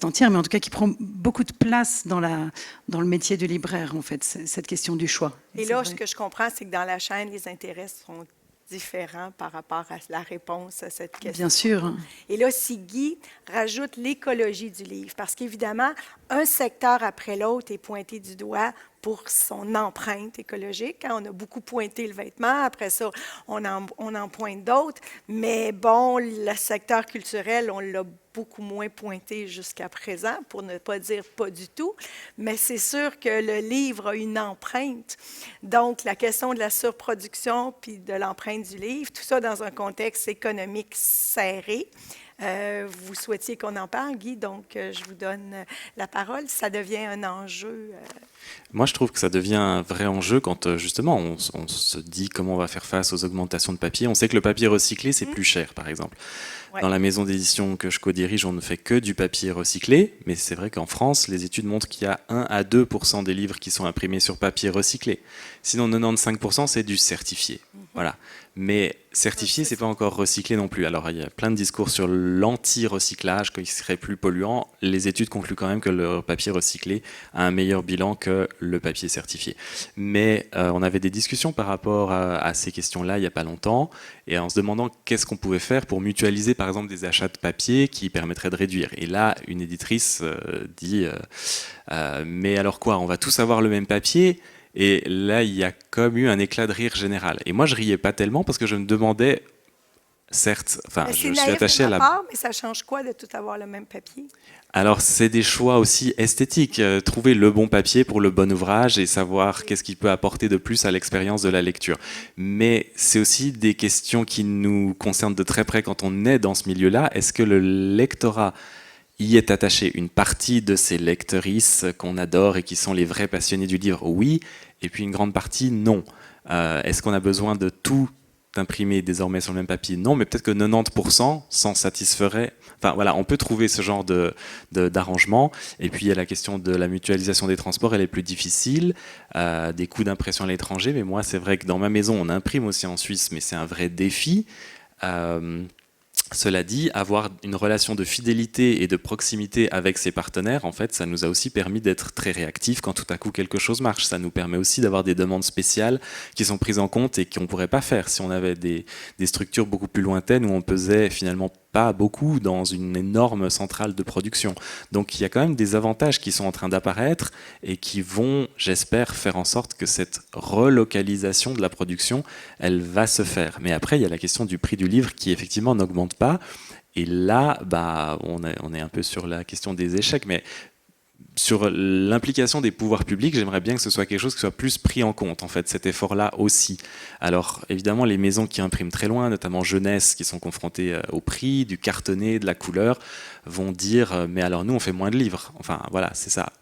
entière, mais en tout cas qui prend beaucoup de place dans le métier du libraire, en fait, cette question du choix. Et là, ce que je comprends, c'est que dans la chaîne, les intérêts sont différents par rapport à la réponse à cette question. Bien sûr. Et là, si Guy rajoute l'écologie du livre, parce qu'évidemment, un secteur après l'autre est pointé du doigt pour son empreinte écologique. On a beaucoup pointé le vêtement, après ça, on en pointe d'autres. Mais bon, le secteur culturel, on l'a beaucoup moins pointé jusqu'à présent, pour ne pas dire pas du tout. Mais c'est sûr que le livre a une empreinte. Donc, la question de la surproduction puis de l'empreinte du livre, tout ça dans un contexte économique serré. Vous souhaitiez qu'on en parle, Guy, donc je vous donne la parole. Ça devient un enjeu. Moi, je trouve que ça devient un vrai enjeu quand, justement, on se dit comment on va faire face aux augmentations de papier. On sait que le papier recyclé, c'est plus cher, par exemple. Ouais. Dans la maison d'édition que je co-dirige, on ne fait que du papier recyclé, mais c'est vrai qu'en France, les études montrent qu'il y a 1 à 2% des livres qui sont imprimés sur papier recyclé. Sinon, 95%, c'est du certifié. Voilà. Mais certifié, c'est pas encore recyclé non plus. Alors, il y a plein de discours sur l'anti-recyclage, qu'il serait plus polluant. Les études concluent quand même que le papier recyclé a un meilleur bilan que le papier certifié. Mais on avait des discussions par rapport à ces questions-là il n'y a pas longtemps, et en se demandant qu'est-ce qu'on pouvait faire pour mutualiser, par exemple, des achats de papier qui permettraient de réduire. Et là, une éditrice dit mais alors quoi, on va tous avoir le même papier? Et là, il y a comme eu un éclat de rire général. Et moi, je riais pas tellement parce que je me demandais certes, enfin, Mais je c'est suis naïf attaché de à ma la... part, mais ça change quoi de tout avoir le même papier? Alors, c'est des choix aussi esthétiques. Trouver le bon papier pour le bon ouvrage et savoir qu'est-ce qui peut apporter de plus à l'expérience de la lecture. Mais c'est aussi des questions qui nous concernent de très près quand on est dans ce milieu-là. Est-ce que le lectorat y est attaché? Une partie de ces lectrices qu'on adore et qui sont les vrais passionnés du livre, oui. Et puis une grande partie, non. Est-ce qu'on a besoin de tout imprimer désormais sur le même papier? Non, mais peut-être que 90% s'en satisferait. Enfin voilà, on peut trouver ce genre d'arrangement. Et puis il y a la question de la mutualisation des transports, elle est plus difficile, des coûts d'impression à l'étranger. Mais moi, c'est vrai que dans ma maison, on imprime aussi en Suisse, mais c'est un vrai défi. Cela dit, avoir une relation de fidélité et de proximité avec ses partenaires, en fait, ça nous a aussi permis d'être très réactifs quand tout à coup quelque chose marche. Ça nous permet aussi d'avoir des demandes spéciales qui sont prises en compte et qu'on ne pourrait pas faire si on avait des structures beaucoup plus lointaines où on pesait finalement pas beaucoup dans une énorme centrale de production. Donc il y a quand même des avantages qui sont en train d'apparaître et qui vont, j'espère, faire en sorte que cette relocalisation de la production, elle va se faire. Mais après, il y a la question du prix du livre qui effectivement n'augmente pas. Et là, bah, on est un peu sur la question des échecs, mais sur l'implication des pouvoirs publics, j'aimerais bien que ce soit quelque chose qui soit plus pris en compte, en fait, cet effort-là aussi. Alors, évidemment, les maisons qui impriment très loin, notamment Jeunesse, qui sont confrontées au prix, du cartonné, de la couleur, vont dire « mais alors nous, on fait moins de livres ». Enfin, voilà, c'est ça.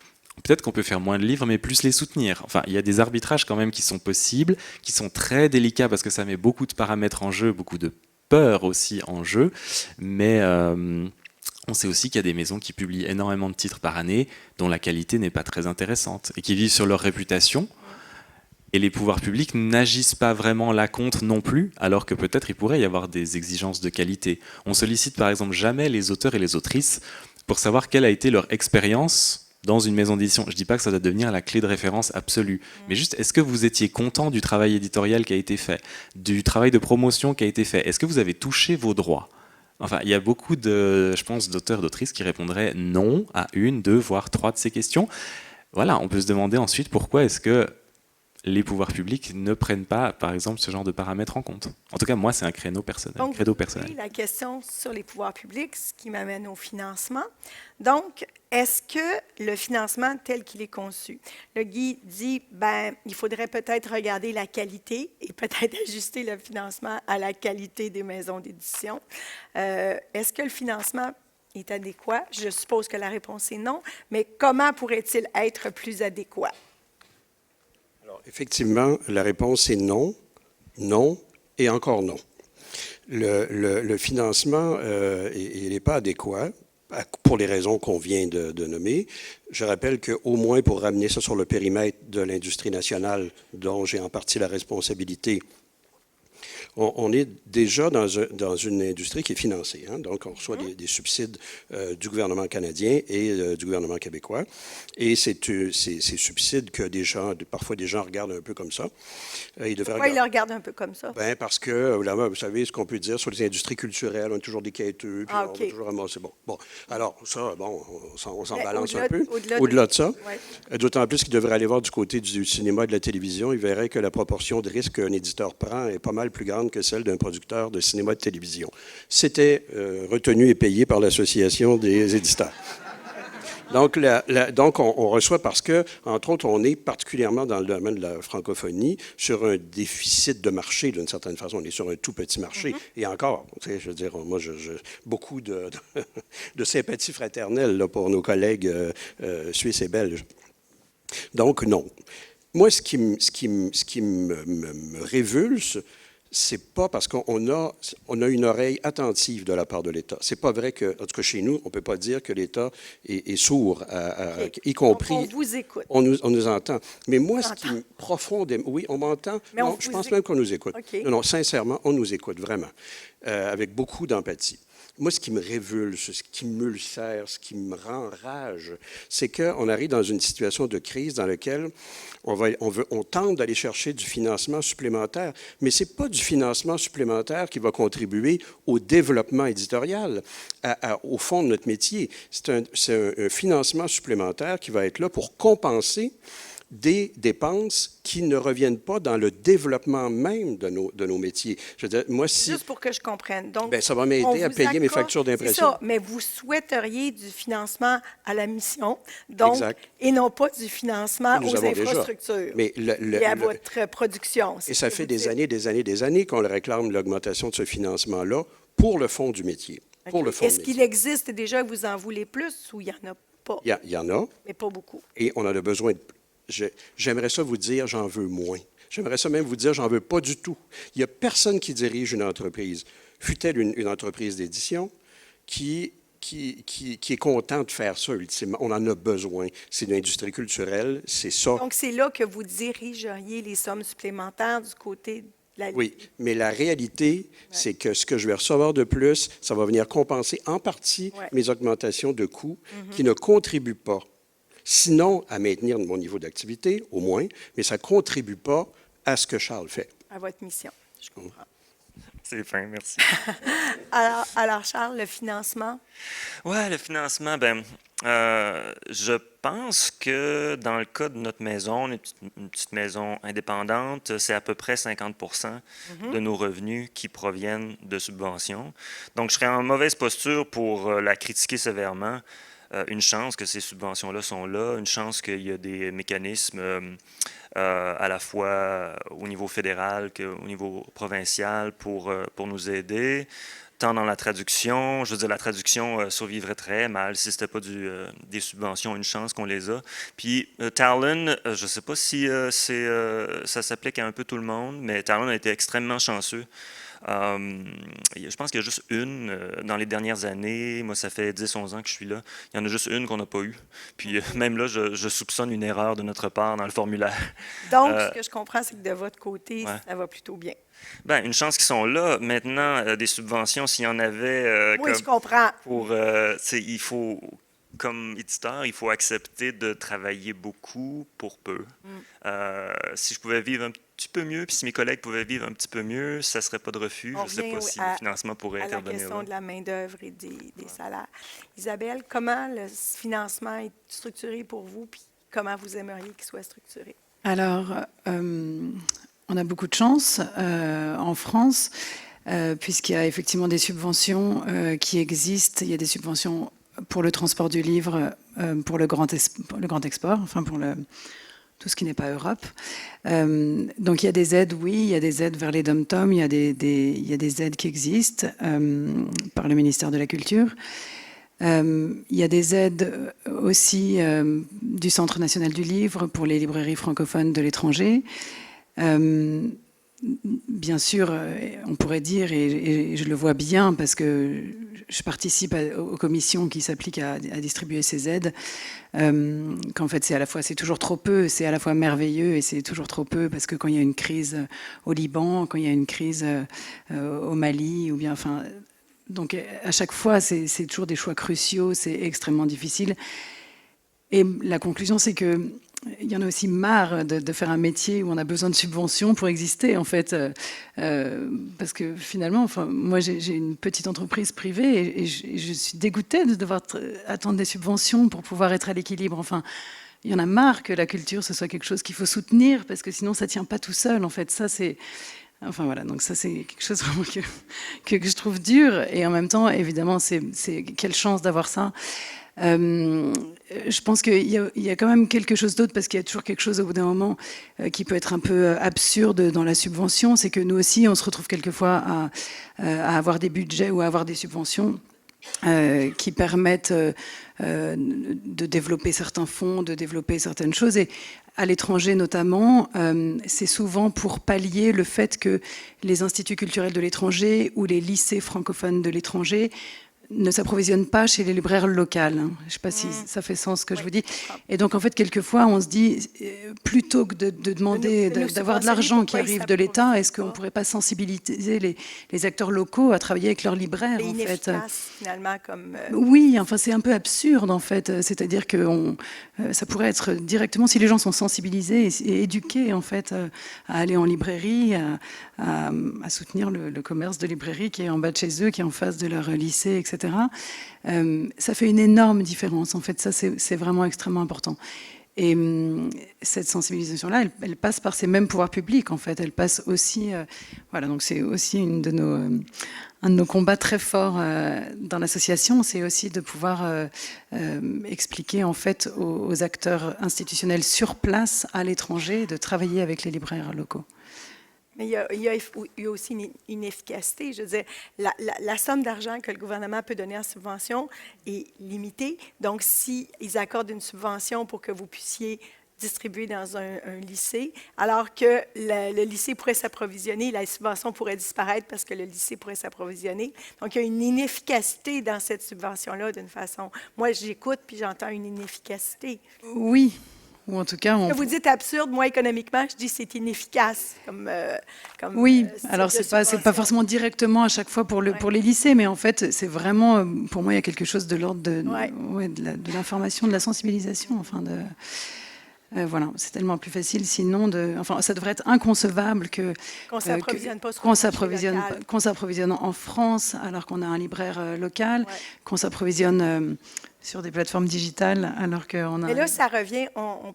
Peut-être qu'on peut faire moins de livres, mais plus les soutenir. Enfin, il y a des arbitrages quand même qui sont possibles, qui sont très délicats parce que ça met beaucoup de paramètres en jeu, beaucoup de peur aussi en jeu, mais... on sait aussi qu'il y a des maisons qui publient énormément de titres par année dont la qualité n'est pas très intéressante et qui vivent sur leur réputation. Et les pouvoirs publics n'agissent pas vraiment là contre non plus, alors que peut-être il pourrait y avoir des exigences de qualité. On sollicite par exemple jamais les auteurs et les autrices pour savoir quelle a été leur expérience dans une maison d'édition. Je ne dis pas que ça doit devenir la clé de référence absolue, mais juste est-ce que vous étiez content du travail éditorial qui a été fait, du travail de promotion qui a été fait? Est-ce que vous avez touché vos droits? Enfin, il y a beaucoup de, je pense, d'auteurs, d'autrices qui répondraient non à une, deux, voire trois de ces questions. Voilà, on peut se demander ensuite pourquoi est-ce que les pouvoirs publics ne prennent pas, par exemple, ce genre de paramètres en compte. En tout cas, moi, c'est un credo personnel. Donc, credo personnel. la question sur les pouvoirs publics, ce qui m'amène au financement. Donc, est-ce que le financement tel qu'il est conçu, le Guy dit, ben, il faudrait peut-être regarder la qualité et peut-être ajuster le financement à la qualité des maisons d'édition. Est-ce que le financement est adéquat? Je suppose que la réponse est non, mais comment pourrait-il être plus adéquat? Alors, effectivement, la réponse est non, non et encore non. Le financement, il n'est pas adéquat pour les raisons qu'on vient de nommer. Je rappelle qu'au moins pour ramener ça sur le périmètre de l'industrie nationale, dont j'ai en partie la responsabilité, on est déjà dans une industrie qui est financée. Hein? Donc, on reçoit des subsides du gouvernement canadien et du gouvernement québécois. Et c'est ces subsides que parfois des gens regardent un peu comme ça. Pourquoi ils le regardent un peu comme ça? Ben parce que, là, vous savez, ce qu'on peut dire sur les industries culturelles, on est toujours des quêteux, puis on va toujours ramasser. Bon. Alors, ça, on s'en balance un peu. Au-delà de ça, d'autant plus qu'il devrait aller voir du côté du cinéma et de la télévision, il verrait que la proportion de risque qu'un éditeur prend est pas mal plus grande que celle d'un producteur de cinéma et de télévision. C'était retenu et payé par l'Association des éditeurs. Donc, on reçoit parce que, entre autres, on est particulièrement dans le domaine de la francophonie sur un déficit de marché, d'une certaine façon. On est sur un tout petit marché. Et encore, je veux dire, moi, beaucoup de sympathie fraternelle là, pour nos collègues suisses et belges. Donc, non. Moi, ce qui me révulse, c'est pas parce qu'on a une oreille attentive de la part de l'État. C'est pas vrai que, en tout cas chez nous, on peut pas dire que l'État est sourd, y compris. Donc, on vous écoute. On nous entend. Mais moi, ce qui me profondément, oui, on m'entend. Mais non, je pense même qu'on nous écoute. Okay. Non, sincèrement, on nous écoute vraiment, avec beaucoup d'empathie. Moi, ce qui me révulse, ce qui m'ulcère, ce qui me rend rage, c'est qu'on arrive dans une situation de crise dans laquelle on tente d'aller chercher du financement supplémentaire, mais ce n'est pas du financement supplémentaire qui va contribuer au développement éditorial, au fond de notre métier. C'est un financement supplémentaire qui va être là pour compenser des dépenses qui ne reviennent pas dans le développement même de nos métiers. Je veux dire, moi, si... Juste pour que je comprenne. Donc, Bien, ça va on m'aider à vous payer mes accorde- factures C'est d'impression. ça, mais vous souhaiteriez du financement à la mission, donc, Exact. et non pas du financement Que nous aux avons déjà. infrastructures Mais et à votre production. Et ça fait des années qu'on le réclame, l'augmentation de ce financement-là, pour le fond du métier. Pour le fond Est-ce du qu'il métier. existe déjà, vous en voulez plus ou il n'y en a pas? Il y en a, Mais pas beaucoup. et on en a besoin de... J'aimerais ça vous dire, j'en veux moins. J'aimerais ça même vous dire, j'en veux pas du tout. Il n'y a personne qui dirige une entreprise, fût-elle une entreprise d'édition, qui est content de faire ça, ultimement. On en a besoin. C'est une industrie culturelle, c'est ça. Donc, c'est là que vous dirigeriez les sommes supplémentaires du côté de la Oui, mais la réalité, c'est que ce que je vais recevoir de plus, ça va venir compenser en partie Ouais. mes augmentations de coûts qui ne contribuent pas, sinon à maintenir mon niveau d'activité, au moins, mais ça ne contribue pas à ce que Charles fait. à votre mission. Je comprends. C'est fin, merci. Alors, Charles, le financement? Ouais, le financement, je pense que dans le cas de notre maison, une petite maison indépendante, c'est à peu près 50% de nos revenus qui proviennent de subventions. Donc, je serais en mauvaise posture pour la critiquer sévèrement. Une chance que ces subventions-là sont là, une chance qu'il y a des mécanismes à la fois au niveau fédéral qu'au niveau provincial pour nous aider, tant dans la traduction. Je veux dire, la traduction survivrait très mal si ce n'était pas des subventions, une chance qu'on les a. Puis Talon, je ne sais pas si ça s'applique à un peu tout le monde, mais Talon a été extrêmement chanceux. Je pense qu'il y a juste une dans les dernières années. Moi, ça fait 10-11 ans que je suis là. Il y en a juste une qu'on n'a pas eue. Puis même là, je soupçonne une erreur de notre part dans le formulaire. Donc, ce que je comprends, c'est que de votre côté, ouais. ça va plutôt bien. Ben, une chance qu'ils sont là. Maintenant, des subventions, s'il y en avait... Oui, je comprends. Il faut, comme éditeur, il faut accepter de travailler beaucoup pour peu. Si je pouvais vivre un petit peu mieux, puis si mes collègues pouvaient vivre un petit peu mieux, ça ne serait pas de refus. Je ne sais pas si le financement pourrait à la intervenir question là. de la main-d'œuvre et des salaires. Isabelle, comment le financement est structuré pour vous, puis comment vous aimeriez qu'il soit structuré? Alors, on a beaucoup de chance en France, puisqu'il y a effectivement des subventions qui existent. Il y a des subventions pour le transport du livre, pour le grand export, enfin pour tout ce qui n'est pas Europe. Donc il y a des aides, oui, il y a des aides vers les dom-toms, il y a des aides qui existent par le ministère de la Culture. Il y a des aides aussi du Centre national du livre pour les librairies francophones de l'étranger. Bien sûr, on pourrait dire, et je le vois bien parce que je participe aux commissions qui s'appliquent à distribuer ces aides, qu'en fait c'est toujours trop peu, c'est à la fois merveilleux et c'est toujours trop peu parce que quand il y a une crise au Liban, quand il y a une crise au Mali, ou bien, enfin, donc à chaque fois c'est toujours des choix cruciaux, c'est extrêmement difficile. Et la conclusion, c'est que il y en a aussi marre de faire un métier où on a besoin de subventions pour exister, en fait. Parce que finalement, enfin, moi, j'ai une petite entreprise privée et je suis dégoûtée de devoir attendre des subventions pour pouvoir être à l'équilibre. Enfin, il y en a marre que la culture, ce soit quelque chose qu'il faut soutenir parce que sinon, ça ne tient pas tout seul. En fait, ça, c'est... Enfin voilà, donc ça c'est quelque chose vraiment que je trouve dur. Et en même temps, évidemment, c'est quelle chance d'avoir ça. Je pense qu'il y a quand même quelque chose d'autre, parce qu'il y a toujours quelque chose au bout d'un moment qui peut être un peu absurde dans la subvention, c'est que nous aussi on se retrouve quelquefois à avoir des budgets ou à avoir des subventions qui permettent de développer certains fonds, de développer certaines choses. Et à l'étranger notamment, c'est souvent pour pallier le fait que les instituts culturels de l'étranger ou les lycées francophones de l'étranger ne s'approvisionnent pas chez les libraires locales. Je ne sais pas si ça fait sens ce que je vous dis. Et donc, en fait, quelquefois, on se dit, plutôt que de demander d'avoir de l'argent qui arrive de l'État, est-ce qu'on ne pourrait pas sensibiliser les acteurs locaux à travailler avec leurs libraires, en fait. Finalement, comme... Oui, enfin, c'est un peu absurde, en fait. C'est-à-dire que ça pourrait être directement, si les gens sont sensibilisés et éduqués, en fait, à aller en librairie, à soutenir le commerce de librairie qui est en bas de chez eux, qui est en face de leur lycée, etc. Ça fait une énorme différence. En fait, ça, c'est vraiment extrêmement important. Et cette sensibilisation-là, elle passe par ces mêmes pouvoirs publics, en fait. Elle passe aussi... voilà, donc c'est aussi un de nos combats très forts dans l'association, c'est aussi de pouvoir expliquer, en fait, aux acteurs institutionnels sur place, à l'étranger, de travailler avec les libraires locaux. Mais il y a aussi une efficacité. Je veux dire, la somme d'argent que le gouvernement peut donner en subvention est limitée. Donc, s'ils accordent une subvention pour que vous puissiez distribuer dans un lycée, alors que le lycée pourrait s'approvisionner, la subvention pourrait disparaître parce que le lycée pourrait s'approvisionner. Donc, il y a une inefficacité dans cette subvention-là d'une façon. Moi, j'écoute puis j'entends une inefficacité. Oui. Ou en tout cas, vous dites absurde, moi, économiquement, je dis c'est inefficace. Oui, alors c'est pas forcément directement à chaque fois pour les lycées, mais en fait, c'est vraiment, pour moi, il y a quelque chose de l'ordre de l'information, de la sensibilisation, enfin voilà, c'est tellement plus facile sinon enfin, ça devrait être inconcevable qu'on s'approvisionne en France alors qu'on a un libraire local, qu'on s'approvisionne sur des plateformes digitales, alors qu'on a... Mais là, ça revient, on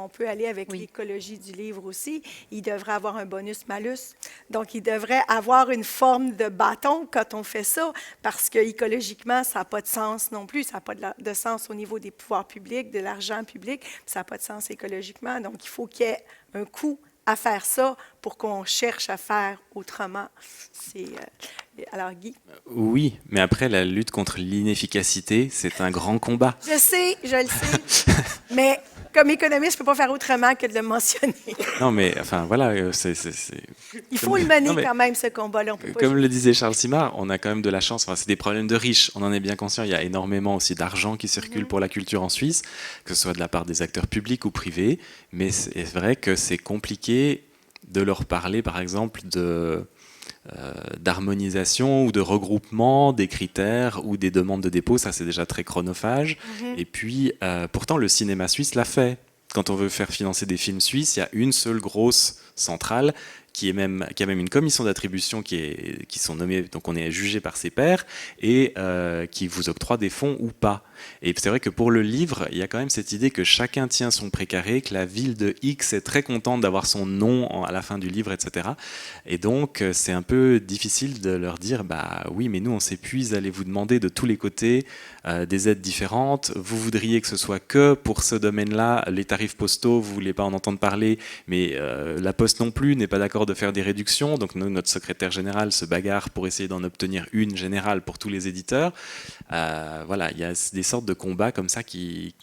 peut aller avec l'écologie du livre aussi. Il devrait avoir un bonus-malus. Donc, il devrait avoir une forme de bâton quand on fait ça, parce que écologiquement, ça n'a pas de sens non plus. Ça n'a pas de sens au niveau des pouvoirs publics, de l'argent public, puis ça n'a pas de sens écologiquement. Donc, il faut qu'il y ait un coût à faire ça pour qu'on cherche à faire autrement. Alors, Guy? Oui, mais après, la lutte contre l'inefficacité, c'est un grand combat. Je sais, je le sais. Mais comme économiste, je ne peux pas faire autrement que de le mentionner. Non, mais enfin, voilà. Il faut le mener quand même, ce combat-là. Comme le disait Charles Simard, on a quand même de la chance. Enfin, c'est des problèmes de riches, on en est bien conscient. Il y a énormément aussi d'argent qui circule pour la culture en Suisse, que ce soit de la part des acteurs publics ou privés. Mais c'est vrai que c'est compliqué de leur parler, par exemple, d'harmonisation ou de regroupement des critères ou des demandes de dépôt. Ça, c'est déjà très chronophage. Et puis, pourtant, le cinéma suisse l'a fait. Quand on veut faire financer des films suisses, il y a une seule grosse centrale qui a même une commission d'attribution qui sont nommés, donc on est jugé par ses pairs, et qui vous octroie des fonds ou pas. Et c'est vrai que pour le livre, il y a quand même cette idée que chacun tient son précaré, que la ville de X est très contente d'avoir son nom à la fin du livre, etc. Et donc, c'est un peu difficile de leur dire, bah oui, mais nous, on s'épuise à aller vous demander de tous les côtés des aides différentes. Vous voudriez que ce soit que pour ce domaine-là, les tarifs postaux, vous voulez pas en entendre parler, mais la Poste non plus n'est pas d'accord de faire des réductions. Donc, nous, notre secrétaire général se bagarre pour essayer d'en obtenir une générale pour tous les éditeurs. Voilà, il y a des sortes de combats comme ça qui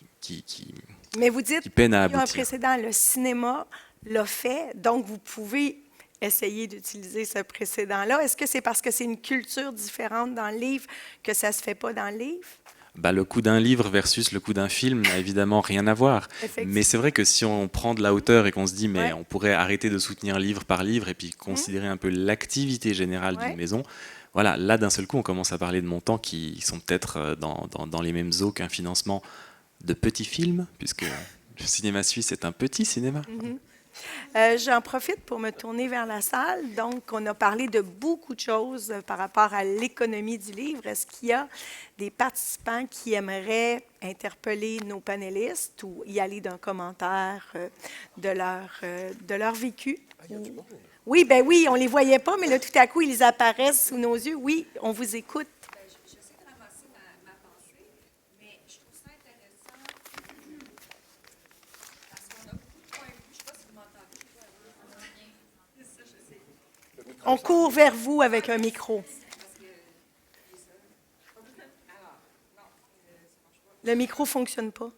Mais vous dites, peinent à il y a un aboutir. précédent, le cinéma l'a fait, donc vous pouvez essayer d'utiliser ce précédent-là. Est-ce que c'est parce que c'est une culture différente dans le livre que ça ne se fait pas dans le livre? Bah, le coût d'un livre versus le coût d'un film n'a évidemment rien à voir. Mais c'est vrai que si on prend de la hauteur et qu'on se dit, mais on pourrait arrêter de soutenir livre par livre et puis considérer un peu l'activité générale d'une maison, voilà, là, d'un seul coup, on commence à parler de montants qui sont peut-être dans les mêmes eaux qu'un financement de petits films, puisque le cinéma suisse est un petit cinéma. J'en profite pour me tourner vers la salle. Donc, on a parlé de beaucoup de choses par rapport à l'économie du livre. Est-ce qu'il y a des participants qui aimeraient interpeller nos panélistes ou y aller d'un commentaire de leur vécu? Oui, ben oui, on ne les voyait pas, mais là, tout à coup, ils apparaissent sous nos yeux. Oui, on vous écoute. J'essaie de ramasser ma pensée, mais je trouve ça intéressant parce qu'on a beaucoup de points de vue. Je ne sais pas si vous m'entendez. On court vers vous avec un micro. Le micro ne fonctionne pas.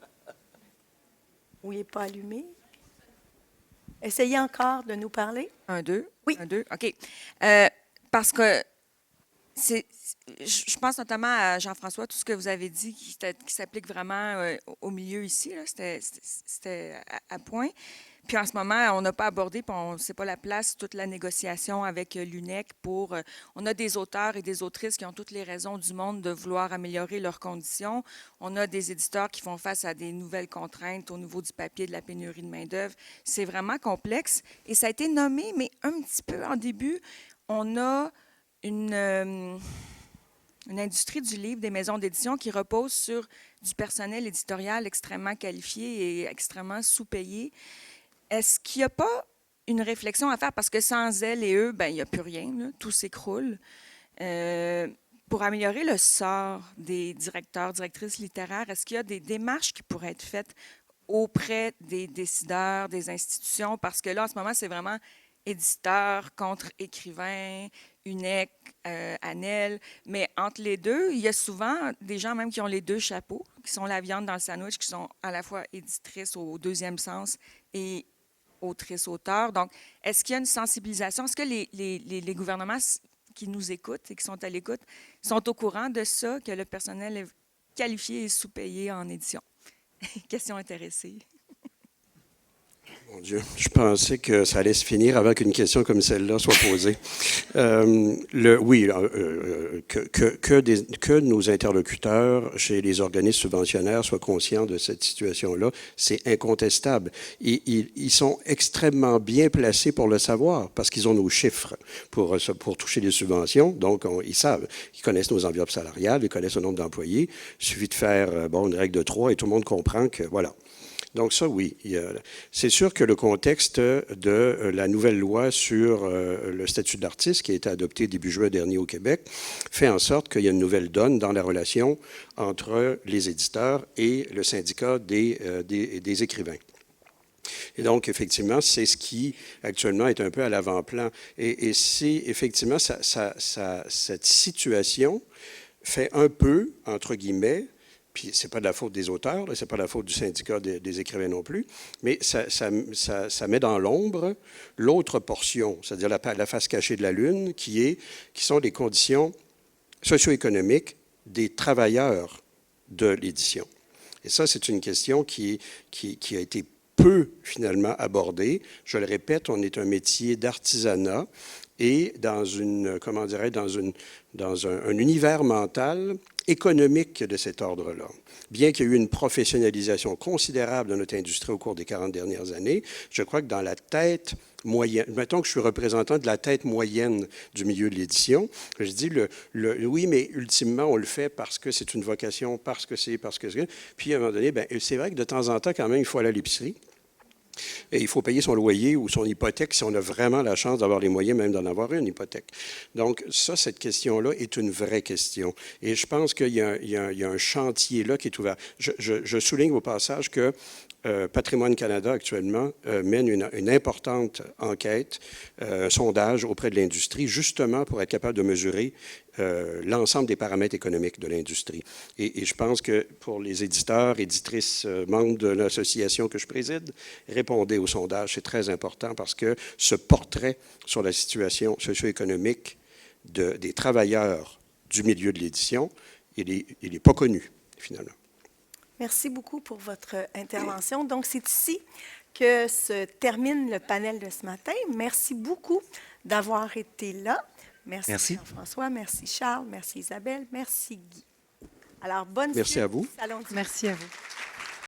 Ou il n'est pas allumé. Essayez encore de nous parler. 1, 2. Oui. 1, 2. OK. Parce que je pense notamment à Jean-François, tout ce que vous avez dit qui s'applique vraiment au milieu ici. C'était à point. Puis en ce moment, on n'a pas abordé, puis c'est pas la place, toute la négociation avec l'UNEC pour... on a des auteurs et des autrices qui ont toutes les raisons du monde de vouloir améliorer leurs conditions. On a des éditeurs qui font face à des nouvelles contraintes au niveau du papier, de la pénurie de main-d'œuvre. C'est vraiment complexe. Et ça a été nommé, mais un petit peu en début, on a une une industrie du livre, des maisons d'édition qui repose sur du personnel éditorial extrêmement qualifié et extrêmement sous-payé. Est-ce qu'il n'y a pas une réflexion à faire? Parce que sans elles et eux, ben, il n'y a plus rien, là, tout s'écroule. Pour améliorer le sort des directeurs, directrices littéraires, est-ce qu'il y a des démarches qui pourraient être faites auprès des décideurs, des institutions? Parce que là, en ce moment, c'est vraiment éditeur contre écrivain, UNEC, ANEL. Mais entre les deux, il y a souvent des gens même qui ont les deux chapeaux, qui sont la viande dans le sandwich, qui sont à la fois éditrices au deuxième sens et autrices-auteurs. Donc, est-ce qu'il y a une sensibilisation? Est-ce que les gouvernements qui nous écoutent et qui sont à l'écoute sont au courant de ça, que le personnel est qualifié et sous-payé en édition? Question intéressée. Mon Dieu, je pensais que ça allait se finir avant qu'une question comme celle-là soit posée. Oui, que nos interlocuteurs chez les organismes subventionnaires soient conscients de cette situation-là, c'est incontestable. Ils sont extrêmement bien placés pour le savoir, parce qu'ils ont nos chiffres pour toucher les subventions. Donc, ils savent. Ils connaissent nos enveloppes salariales, ils connaissent le nombre d'employés. Il suffit de faire une règle de 3 et tout le monde comprend que, voilà. Donc ça, oui. C'est sûr que le contexte de la nouvelle loi sur le statut de l'artiste qui a été adoptée début juin dernier au Québec fait en sorte qu'il y a une nouvelle donne dans la relation entre les éditeurs et le syndicat des écrivains. Et donc, effectivement, c'est ce qui, actuellement, est un peu à l'avant-plan. Et c'est, effectivement, cette situation fait un peu, entre guillemets, puis ce n'est pas de la faute des auteurs, ce n'est pas de la faute du syndicat des écrivains non plus, mais ça met dans l'ombre l'autre portion, c'est-à-dire la face cachée de la Lune, qui sont les conditions socio-économiques des travailleurs de l'édition. Et ça, c'est une question qui a été peu, finalement, abordée. Je le répète, on est un métier d'artisanat et dans un univers mental économique de cet ordre-là. Bien qu'il y ait eu une professionnalisation considérable de notre industrie au cours des 40 dernières années, je crois que dans la tête moyenne, mettons que je suis représentant de la tête moyenne du milieu de l'édition, je dis oui, mais ultimement, on le fait parce que c'est une vocation, parce que c'est. Puis à un moment donné, c'est vrai que de temps en temps, quand même, il faut aller à l'épicerie. Et il faut payer son loyer ou son hypothèque si on a vraiment la chance d'avoir les moyens même d'en avoir une hypothèque. Donc ça, cette question-là est une vraie question. Et je pense qu'il y a un chantier là qui est ouvert. Je souligne au passage que Patrimoine Canada, actuellement, mène une importante enquête, un sondage auprès de l'industrie, justement pour être capable de mesurer l'ensemble des paramètres économiques de l'industrie. Et je pense que pour les éditeurs, éditrices, membres de l'association que je préside, répondez au sondage. C'est très important parce que ce portrait sur la situation socio-économique des travailleurs du milieu de l'édition, il n'est pas connu, finalement. Merci beaucoup pour votre intervention. Donc, c'est ici que se termine le panel de ce matin. Merci beaucoup d'avoir été là. Merci. Jean-François, merci Charles, merci Isabelle, merci Guy. Alors, bonne Merci suite à vous. Salon du Merci à vous.